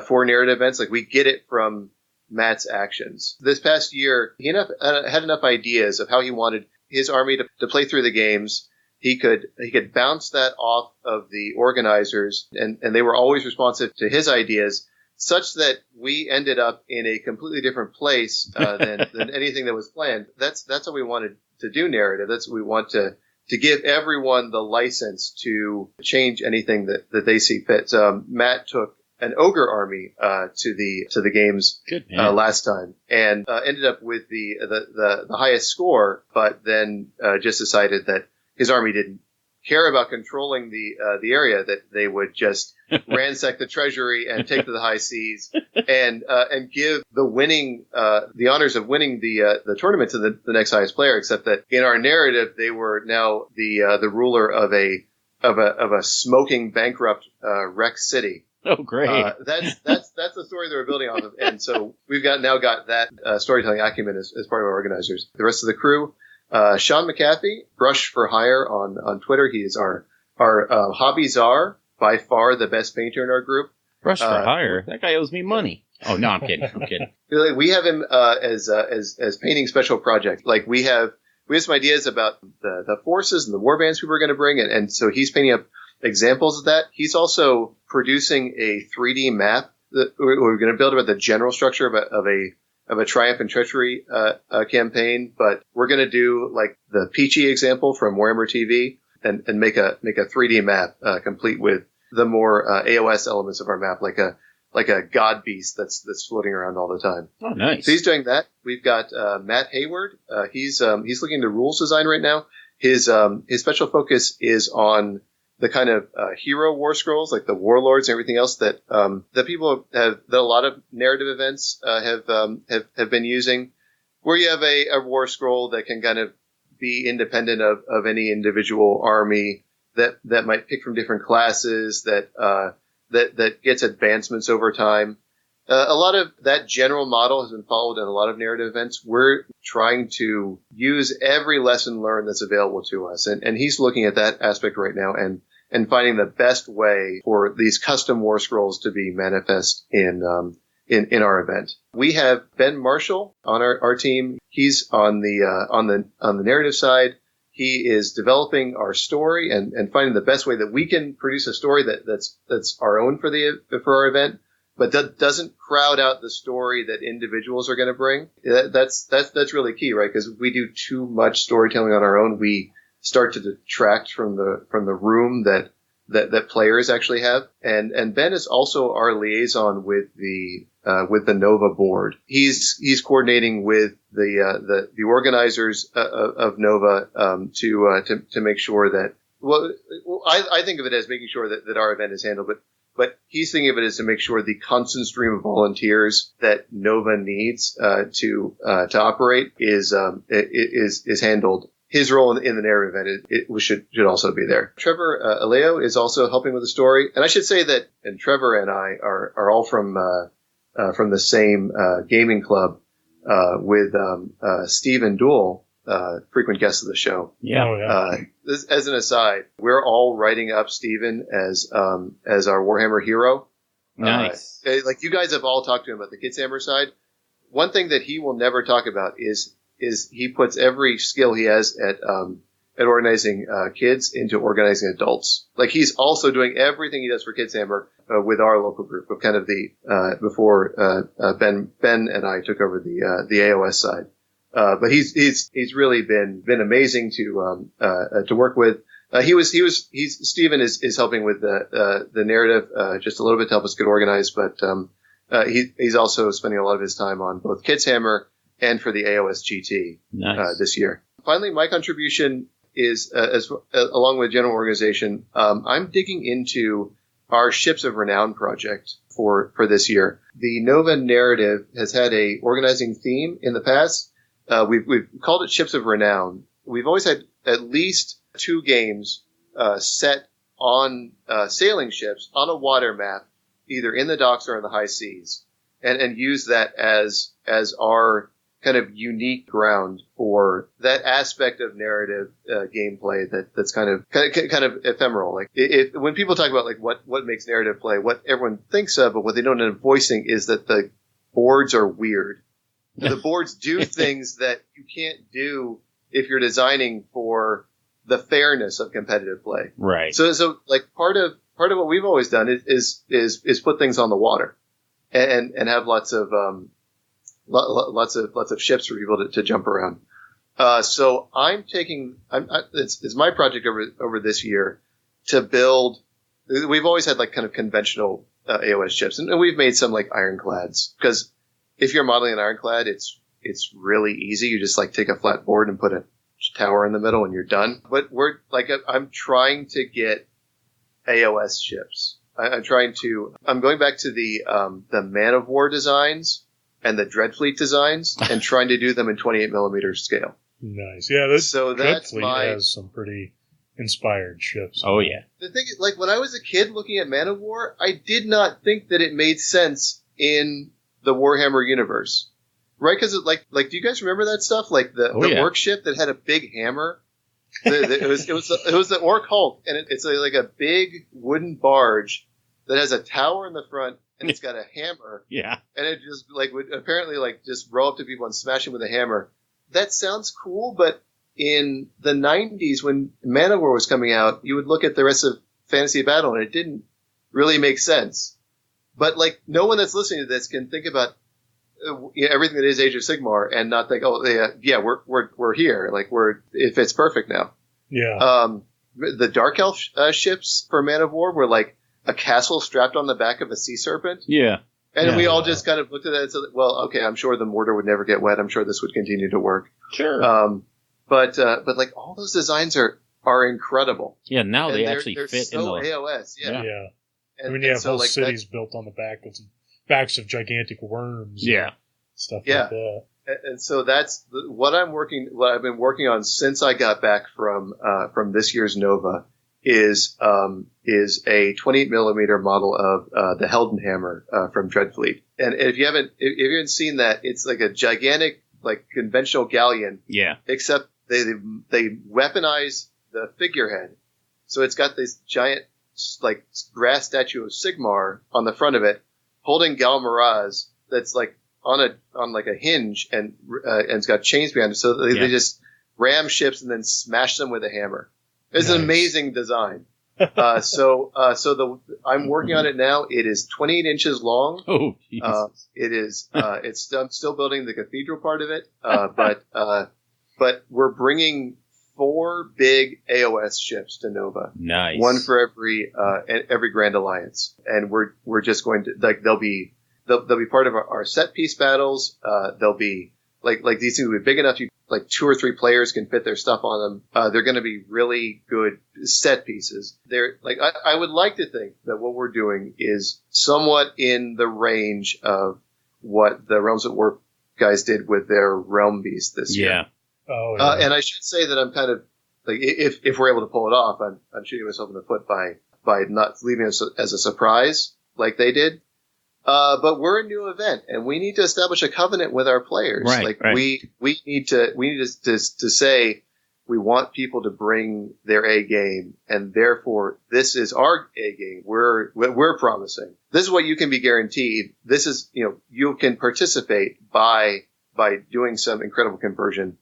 for narrative events. Like, we get it from Matt's actions. This past year, he had enough ideas of how he wanted his army to play through the games. He could bounce that off of the organizers, and they were always responsive to his ideas, such that we ended up in a completely different place than anything that was planned. That's how we wanted to do narrative. That's what we want to give everyone the license to change anything that they see fit. Matt took an ogre army to the games last time, and ended up with the highest score, but then just decided that his army didn't care about controlling the area, that they would just ransack the treasury and take to the high seas and give the honors of winning the tournament to the next highest player. Except that in our narrative, they were now the ruler of a smoking bankrupt wreck city. Oh, great! That's the story they were building off of, and so we've now got that storytelling acumen as part of our organizers. The rest of the crew. Sean McAfee, Brush for Hire on Twitter. He is our hobby czar, by far the best painter in our group. Brush for Hire? That guy owes me money. Oh, no, I'm kidding. We have him as painting special project. Like we have some ideas about the forces and the warbands we were going to bring, and so he's painting up examples of that. He's also producing a 3D map that we're going to build about the general structure of a Triumph and Treachery campaign, but we're going to do like the Peachy example from Warhammer TV and make a 3D map complete with the more AOS elements of our map, like a god beast that's floating around all the time. Oh, nice! So he's doing that. We've got Matt Hayward. He's looking into rules design right now. His special focus is on the kind of hero war scrolls, like the warlords and everything else that people that a lot of narrative events have been using, where you have a war scroll that can kind of be independent of any individual army that might pick from different classes that gets advancements over time. A lot of that general model has been followed in a lot of narrative events. We're trying to use every lesson learned that's available to us. And he's looking at that aspect right now and finding the best way for these custom war scrolls to be manifest in our event. We have Ben Marshall on our team. He's on the narrative side. He is developing our story and finding the best way that we can produce a story that's our own for our event, but that doesn't crowd out the story that individuals are going to bring. That's really key, right? Because if we do too much storytelling on our own, we start to detract from the room that players actually have. And Ben is also our liaison with the Nova board. He's coordinating with the organizers of Nova to make sure that I think of it as making sure that our event is handled, but he's thinking of it as to make sure the constant stream of volunteers that Nova needs to operate is handled. His role in the narrative event it should also be there. Trevor Aleo is also helping with the story, and I should say that and Trevor and I are all from the same gaming club with Stephen Duell, frequent guest of the show. Yeah. Oh, yeah. As an aside, we're all writing up Stephen as our Warhammer hero. Nice. Like you guys have all talked to him about the Kids Hammer side. One thing that he will never talk about is he puts every skill he has at organizing kids into organizing adults. Like he's also doing everything he does for Kids Hammer with our local group of kind of before Ben and I took over the AOS side. But he's really been amazing to work with. Stephen is helping with the narrative just a little bit to help us get organized, but he's also spending a lot of his time on both Kids Hammer and for the AOS GT this year. Finally, my contribution is along with general organization. I'm digging into our Ships of Renown project for this year. The Nova narrative has had a organizing theme in the past. We've called it Ships of Renown. We've always had at least 2 games set on sailing ships on a water map, either in the docks or in the high seas, and use that as our kind of unique ground for that aspect of narrative gameplay that's kind of ephemeral. Like when people talk about like what makes narrative play, what everyone thinks of, but what they don't end up voicing is that the boards are weird. The boards do things that you can't do if you're designing for the fairness of competitive play. Right. So like part of what we've always done is put things on the water and have lots of ships for people to jump around. So it's my project over this year to build. We've always had like kind of conventional AOS ships, and we've made some like ironclads, because if you're modeling an ironclad, it's really easy. You just like take a flat board and put a tower in the middle and you're done. But I'm trying to get AOS ships. I'm going back to the Man of War designs and the Dreadfleet designs and trying to do them in 28 millimeter scale. Nice. Yeah, Dreadfleet has some pretty inspired ships. Oh, yeah. The thing is, like, when I was a kid looking at Man of War, I did not think that it made sense in the Warhammer universe. Right? Because, do you guys remember that stuff? Like the orc ship that had a big hammer? It was the Orc Hulk, and it's like a big wooden barge that has a tower in the front, and it's got a hammer. Yeah. And it just would apparently just roll up to people and smash them with a hammer. That sounds cool, but in the 90s when Man of War was coming out, you would look at the rest of Fantasy Battle and it didn't really make sense. But no one that's listening to this can think about everything that is Age of Sigmar and not think, we're here. It fits perfect now. Yeah. The Dark Elf ships for Man of War were like a castle strapped on the back of a sea serpent. Yeah. And we all just kind of looked at that and said, well, okay, I'm sure the mortar would never get wet. I'm sure this would continue to work. Sure. But all those designs are incredible. Yeah, now they actually they're fit so in the AOS. Yeah. I mean, you have whole cities built on the backs of gigantic worms. Yeah. Stuff like that. And so that's what I've been working on since I got back from this year's Nova is a 28 millimeter model of the Heldenhammer from Dreadfleet. And if you haven't seen that, it's like a gigantic conventional galleon. Yeah. Except they weaponize the figurehead, so it's got this giant brass statue of Sigmar on the front of it, holding Galmaraz that's on a hinge and it's got chains behind it. So they just ram ships and then smash them with a hammer. It's an amazing design. So I'm working on it now. It is 28 inches long. Oh, Jesus. It is. I'm still building the cathedral part of it. But we're bringing 4 big AOS ships to Nova. Nice. One for every Grand Alliance, and we're just going to they'll be part of our set piece battles. They'll be these things will be big enough. 2 or 3 players can fit their stuff on them. They're going to be really good set pieces. They're I would like to think that what we're doing is somewhat in the range of what the Realms at War guys did with their Realm Beast this year. Yeah. Oh, yeah. And I should say that I'm kind of if we're able to pull it off, I'm shooting myself in the foot by not leaving us as a surprise like they did. But we're a new event, and we need to establish a covenant with our players. Right. We need to say we want people to bring their A game, and therefore this is our A game. We're promising this is what you can be guaranteed. This is you can participate by doing some incredible conversion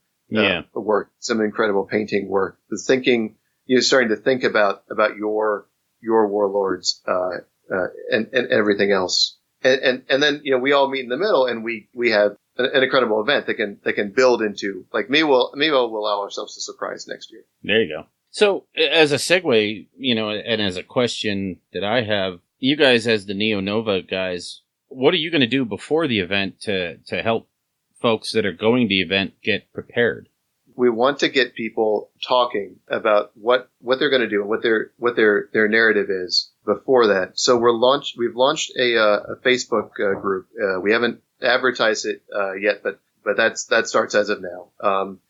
work, some incredible painting work, the thinking. Starting to think about your warlords and everything else. And then we all meet in the middle, and we have an incredible event that can build into maybe we'll allow ourselves to surprise next year. There you go. So as a segue, and as a question that I have, you guys as the Neo Nova guys, what are you going to do before the event to help folks that are going to the event get prepared? We want to get people talking about what they're going to do and what their narrative is before that. So we've launched a Facebook group. We haven't advertised it yet, but that starts as of now.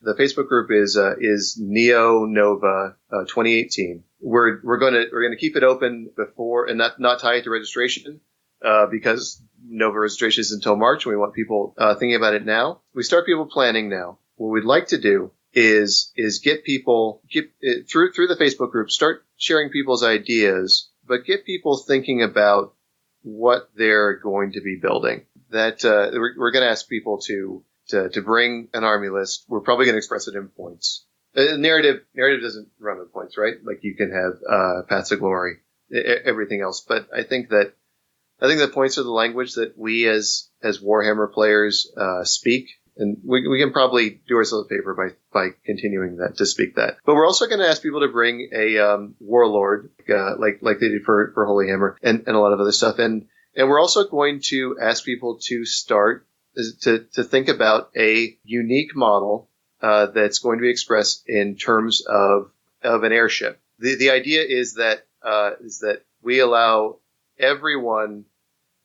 The Facebook group is Neo Nova 2018. We're going to keep it open before and not tie it to registration because Nova registration is until March, and we want people thinking about it now. We start people planning now. What we'd like to do is get people through the Facebook group, start sharing people's ideas, but get people thinking about what they're going to be building. that we're going to ask people to bring an army list. We're probably going to express it in points. Narrative doesn't run on points, right? Like you can have paths of glory, everything else. But I think that points are the language that we as Warhammer players speak, and we can probably do ourselves a favor by continuing to speak that. But we're also going to ask people to bring a warlord, like they did for Holy Hammer and a lot of other stuff, and we're also going to ask people to start to think about a unique model that's going to be expressed in terms of an airship. The idea is that we allow everyone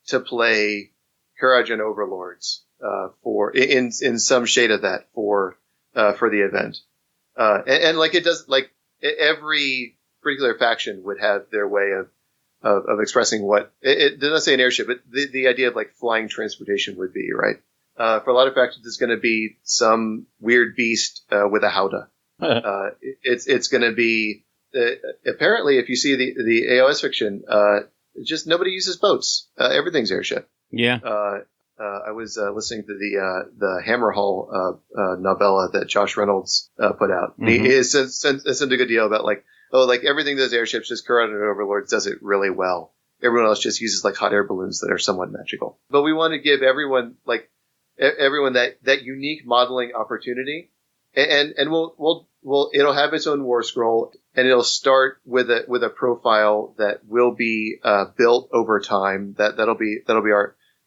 to play Karajan Overlords for in some shade of that for the event, and like it does, like every particular faction would have their way of expressing what it doesn't say an airship, but the idea of like flying transportation would be, right? For a lot of factions, it's going to be some weird beast with a howdah. It's going to be apparently, if you see the AOS fiction, just nobody uses boats. Everything's airship. Yeah. I was listening to the Hammerhall novella that Josh Reynolds put out. Mm-hmm. He sent a good deal about like everything does airships, just Karajan Overlords does it really well. Everyone else just uses like hot air balloons that are somewhat magical. But we want to give everyone that unique modeling opportunity, and we'll it'll have its own war scroll, and it'll start with a profile that will be built over time. That'll be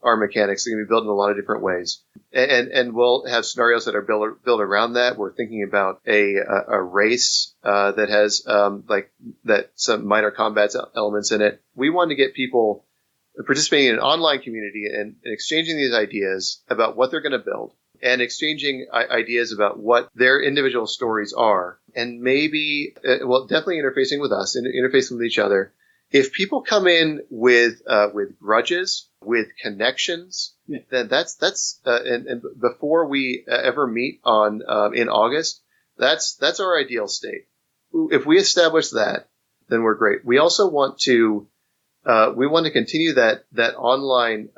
our mechanics. They're going to be built in a lot of different ways, and we'll have scenarios that are built around that. We're thinking about a race that has some minor combat elements in it. We want to get people participating in an online community and exchanging these ideas about what they're going to build, and exchanging ideas about what their individual stories are, and maybe, definitely interfacing with us and interfacing with each other. If people come in with grudges, with connections, then that's and before we ever meet in August, that's our ideal state. If we establish that, then we're great. We also want to continue that online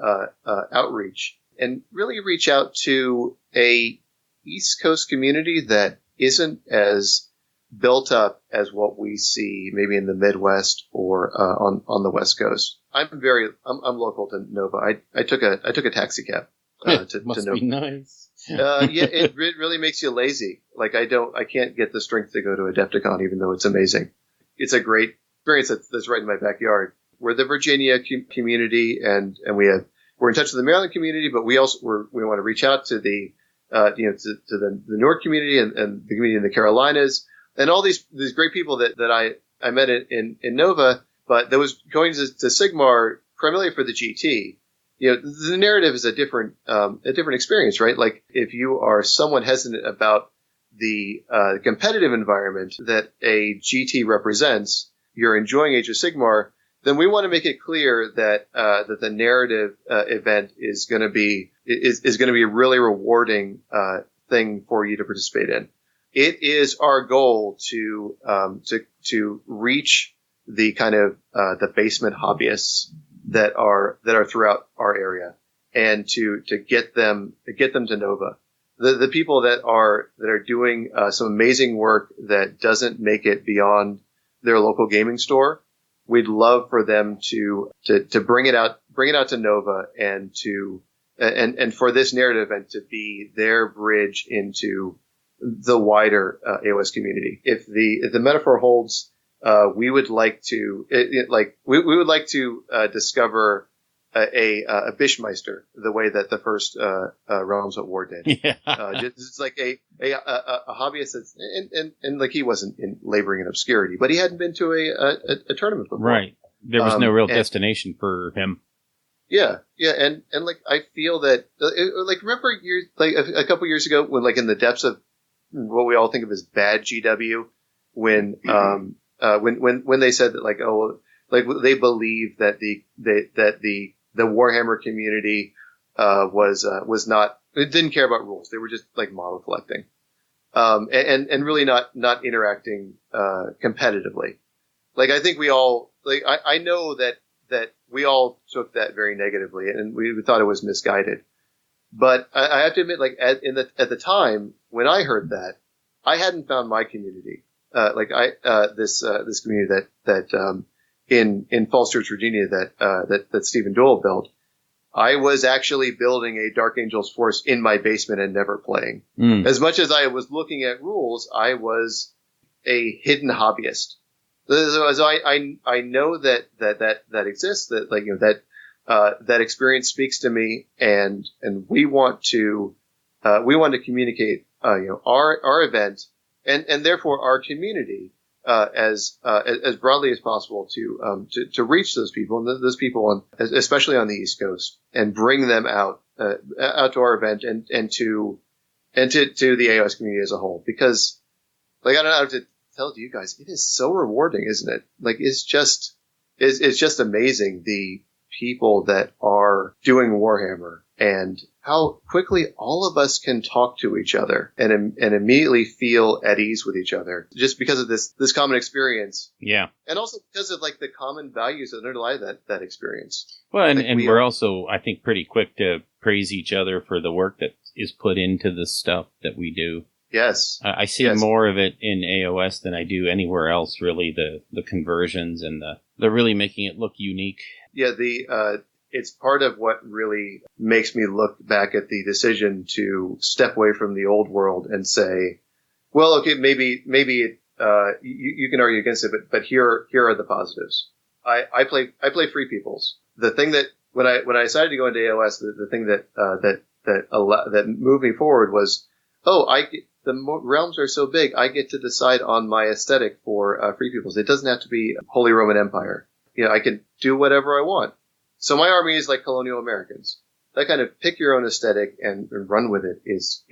outreach and really reach out to a East Coast community that isn't as built up as what we see maybe in the Midwest or on the West Coast. I'm local to Nova. I took a taxi cab to Must Nova. be nice. It really makes you lazy. Like I can't get the strength to go to Adepticon, even though it's amazing. It's a great experience that's right in my backyard. We're the Virginia community, and we're in touch with the Maryland community, but we also we want to reach out to the to the Newark community and the community in the Carolinas, and all these great people that I met in Nova, but that was going to Sigmar primarily for the GT. The narrative is a different experience, right? Like if you are somewhat hesitant about the competitive environment that a GT represents, you're enjoying Age of Sigmar, then we want to make it clear that the narrative event is going to be a really rewarding thing for you to participate in. It is our goal to reach the kind of the basement hobbyists that are throughout our area, and to get them to Nova. The people that are doing some amazing work that doesn't make it beyond their local gaming store. We'd love for them to bring it out to Nova, and for this narrative event to be their bridge into the wider AOS community. If the metaphor holds, we would like to we would like to discover a Bishmeister the way that the first Realms at War did. Yeah. It's like a hobbyist that's and like he wasn't laboring in obscurity, but he hadn't been to a tournament before. Right. There was no real destination for him. Yeah, and like I feel that remember a couple years ago when like in the depths of what we all think of as bad GW, when they said that they believed that the Warhammer community was not, it didn't care about rules. They were just like model collecting, and really not interacting competitively. Like I think we all I know that that we all took that very negatively, and we thought it was misguided. But I have to admit, like at the time when I heard that, I hadn't found my community. This community that in Falls Church, Virginia, that Stephen Doyle built. I was actually building a Dark Angels force in my basement and never playing. As much as I was looking at rules, I was a hidden hobbyist. So I know that exists, that experience speaks to me, and we want to communicate our event and therefore our community as broadly as possible to reach those people, and those people especially on the East Coast, and bring them out to our event and to the AOS community as a whole. Because I don't have to tell you guys, it is so rewarding, isn't it? It's just amazing, the people that are doing Warhammer and how quickly all of us can talk to each other and immediately feel at ease with each other just because of this common experience. Yeah. And also because of the common values that underlie that experience. Well, and we're also, I think, pretty quick to praise each other for the work that is put into the stuff that we do. Yes. I see more of it in AOS than I do anywhere else, really, the conversions and the really making it look unique. Yeah, it's part of what really makes me look back at the decision to step away from the old world and say, well, okay, maybe you can argue against it, but here are the positives. I play Free Peoples. The thing that when I decided to go into AOS, the thing that moved me forward was, the realms are so big, I get to decide on my aesthetic for Free Peoples. It doesn't have to be Holy Roman Empire. I can do whatever I want. So my army is like colonial Americans. That kind of pick your own aesthetic and run with it is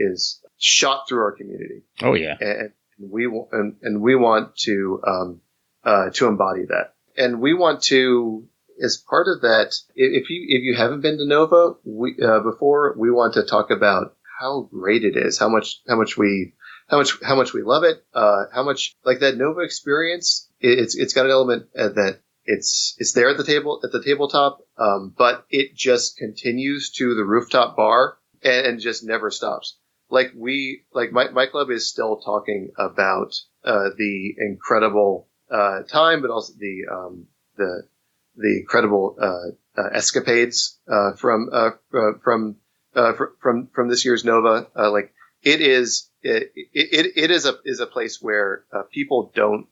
shot through our community. Oh yeah, and we want to embody that, and we want to, as part of that. If you haven't been to Nova before, we want to talk about how great it is, how much we love it, how much that Nova experience. It's got an element that. It's there at the tabletop, but it just continues to the rooftop bar and just never stops. My club is still talking about the incredible time, but also the incredible escapades from this year's Nova. It is a place where people don't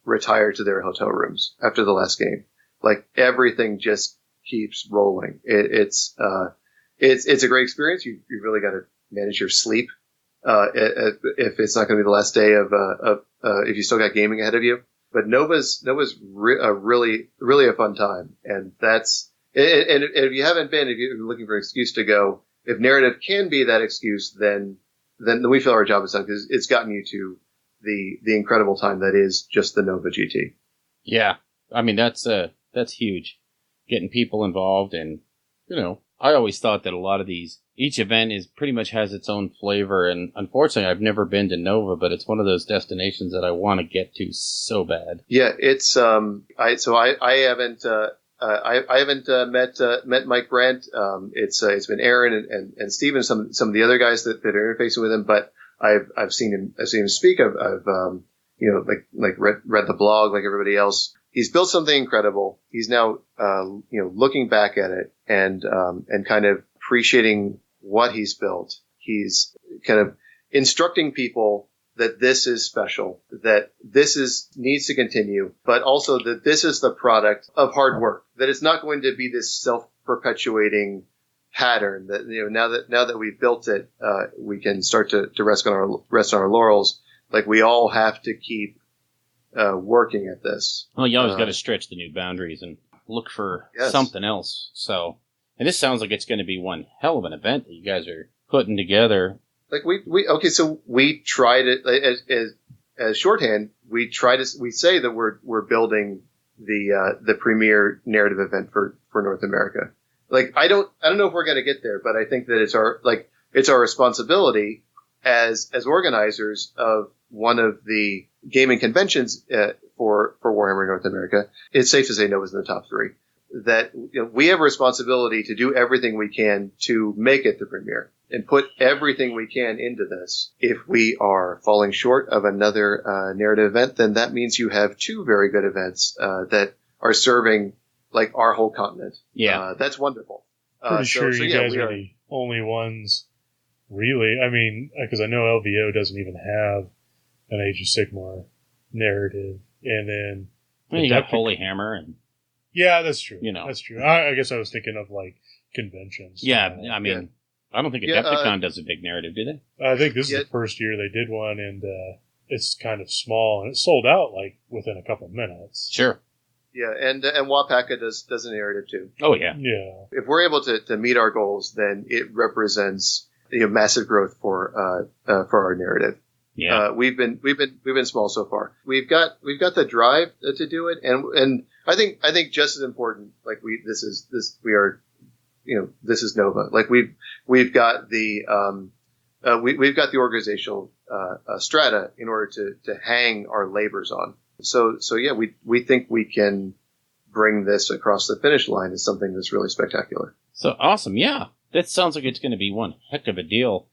retire to their hotel rooms after the last game. Everything just keeps rolling. It's a great experience. You really got to manage your sleep if it's not going to be the last day of if you still got gaming ahead of you. But Nova's really a fun time, and that's and if you haven't been, if you're looking for an excuse to go, if narrative can be that excuse, then we feel our job is done, because it's gotten you to the incredible time that is just the Nova GT. Yeah, I mean that's huge, getting people involved, and I always thought that a lot of each event pretty much has its own flavor, and unfortunately I've never been to Nova, but it's one of those destinations that I want to get to so bad. Yeah, it's I haven't met Mike Brandt. It's been Aaron and Steven, some of the other guys that are interfacing with him, but I've seen him speak. I've read the blog like everybody else. He's built something incredible. He's now looking back at it and kind of appreciating what he's built. He's kind of instructing people that this is special, that this needs to continue, but also that this is the product of hard work. That it's not going to be this self-perpetuating pattern that now that we've built it, we can start to rest on our laurels. We all have to keep working at this. Well, you always got to stretch the new boundaries and look for something else. So, and this sounds like it's going to be one hell of an event that you guys are putting together. So we tried it as shorthand. We say that we're building the premier narrative event for North America. I don't know if we're going to get there, but I think that it's our responsibility as organizers of one of the gaming conventions for Warhammer North America. It's safe to say Nova's in the top 3. that we have a responsibility to do everything we can to make it the premiere and put everything we can into this. If we are falling short of another narrative event, then that means you have two very good events that are serving like our whole continent. Yeah. That's wonderful. Pretty sure you guys are the only ones, really. I mean, because I know LVO doesn't even have an Age of Sigmar narrative. And then... You got Holy Hammer and... Yeah, that's true. You know. That's true. I guess I was thinking of, like, conventions. Yeah, I mean, I don't think Adepticon does a big narrative, do they? I think this is the first year they did one, and it's kind of small, and it sold out, like, within a couple minutes. Sure. Yeah, and Wapaka does a narrative too. Oh yeah. Yeah. If we're able to meet our goals, then it represents massive growth for our narrative. Yeah. We've been small so far. We've got the drive to do it, and I think just as important, like this is Nova. Like we've got the we've got the organizational strata in order to hang our labors on. So yeah, we think we can bring this across the finish line as something that's really spectacular. So awesome. Yeah. That sounds like it's going to be one heck of a deal.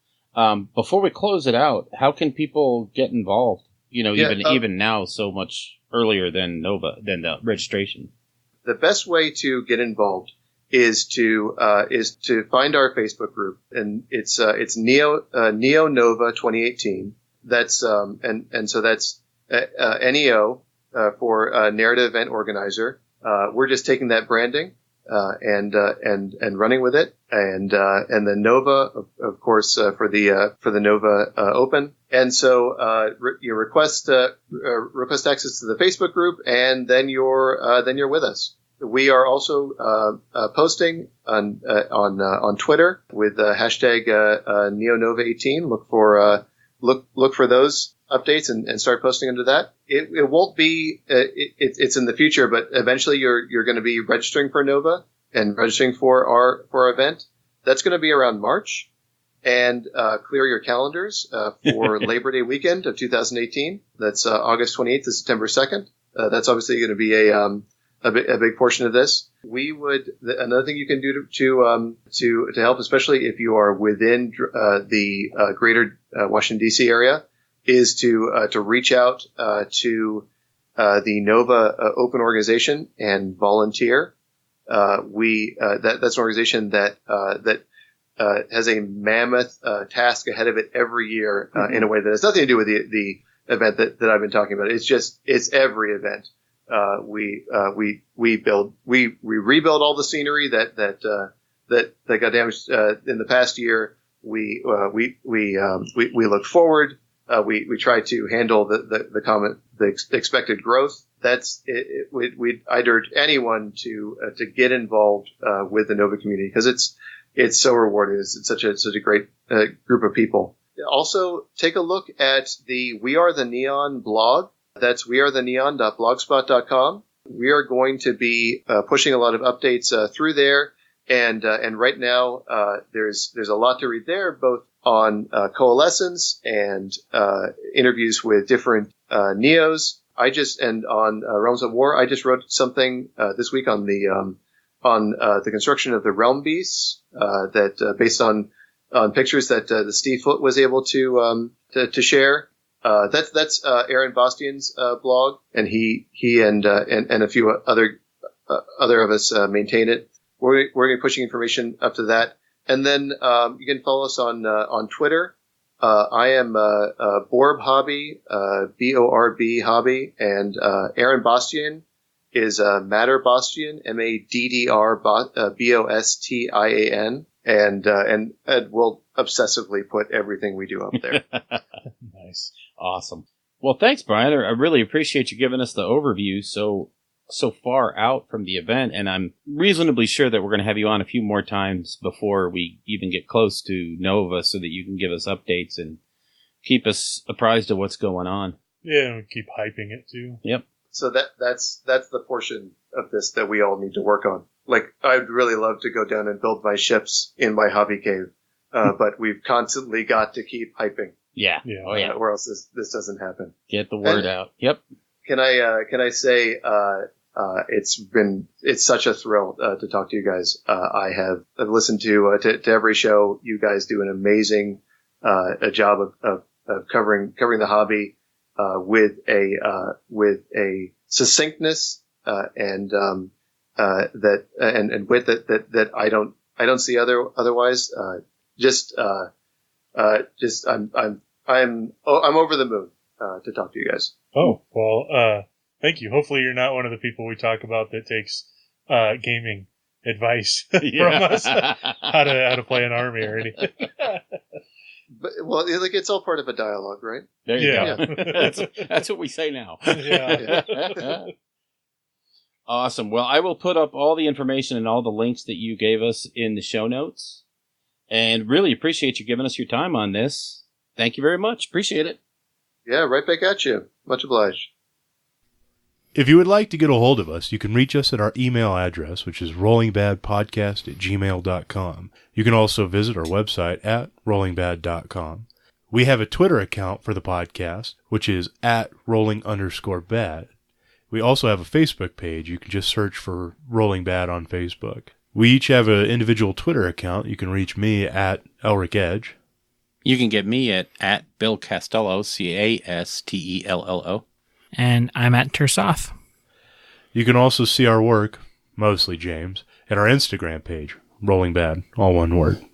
Before we close it out, how can people get involved? Even now, so much earlier than the registration. The best way to get involved is to find our Facebook group, and it's Neo Nova 2018. That's and so that's NEO for Narrative Event Organizer. We're just taking that branding and running with it, and the Nova, of course, for the Nova Open. And so you request access to the Facebook group, and then you're with us. We are also posting on Twitter with hashtag NeoNova18. Look for those updates and start posting under that. It won't be it's in the future, but eventually you're going to be registering for Nova and registering for our event. That's going to be around March, and clear your calendars for Labor Day weekend of 2018. That's August 28th to September 2nd. That's obviously going to be a big portion of this. Another thing you can do to help, especially if you are within the greater Washington D.C. area, is to reach out to the Nova Open organization and volunteer. That's an organization that has a mammoth task ahead of it every year in a way that has nothing to do with the event that I've been talking about. It's every event. We rebuild all the scenery that got damaged in the past year. We look forward. We try to handle the expected growth. I'd urge anyone to get involved with the Nova community, because it's so rewarding. It's such a great group of people. Also, take a look at the We Are the Neon blog. That's wearetheneon.blogspot.com. We are going to be pushing a lot of updates through there, and right now there's a lot to read there, both on Coalescence and interviews with different Neos. And on Realms of War, I just wrote something this week on the construction of the Realm Beasts that based on pictures that the Steve Foote was able to share. That's Aaron Bastian's blog, and he and a few other of us maintain it. We're going to be pushing information up to that, and then you can follow us on Twitter. I am Borb Hobby, BORB Hobby, and Aaron Bastian is Matter Bastian, MADDR BOSTIAN, and Ed will obsessively put everything we do up there. Nice. Awesome. Well, thanks, Brian. I really appreciate you giving us the overview so far out from the event, and I'm reasonably sure that we're going to have you on a few more times before we even get close to Nova, so that you can give us updates and keep us apprised of what's going on. Yeah, and keep hyping it too. Yep. So that's the portion of this that we all need to work on. Like, I'd really love to go down and build my ships in my hobby cave, but we've constantly got to keep hyping. Yeah. Oh yeah. Or else this doesn't happen. Get the word out. Yep. Can I say It's such a thrill to talk to you guys. I've listened to every show. You guys do an amazing a job of covering the hobby with a succinctness and wit that I don't see otherwise. I'm over the moon to talk to you guys. Oh, well, thank you. Hopefully you're not one of the people we talk about that takes gaming advice from us, how to play an army or anything. But, well, like it's all part of a dialogue, right? There you Yeah. go. That's what we say now. Yeah. Awesome. Well, I will put up all the information and all the links that you gave us in the show notes. And really appreciate you giving us your time on this. Thank you very much. Appreciate it. Yeah, right back at you. Much obliged. If you would like to get a hold of us, you can reach us at our email address, which is rollingbadpodcast@gmail.com. You can also visit our website at rollingbad.com. We have a Twitter account for the podcast, which is at rolling_bad. We also have a Facebook page. You can just search for Rolling Bad on Facebook. We each have an individual Twitter account. You can reach me at Elric Edge. You can get me at Bill Castello, Castello. And I'm at Tersoth. You can also see our work, mostly James, at our Instagram page, Rolling Bad, all one word.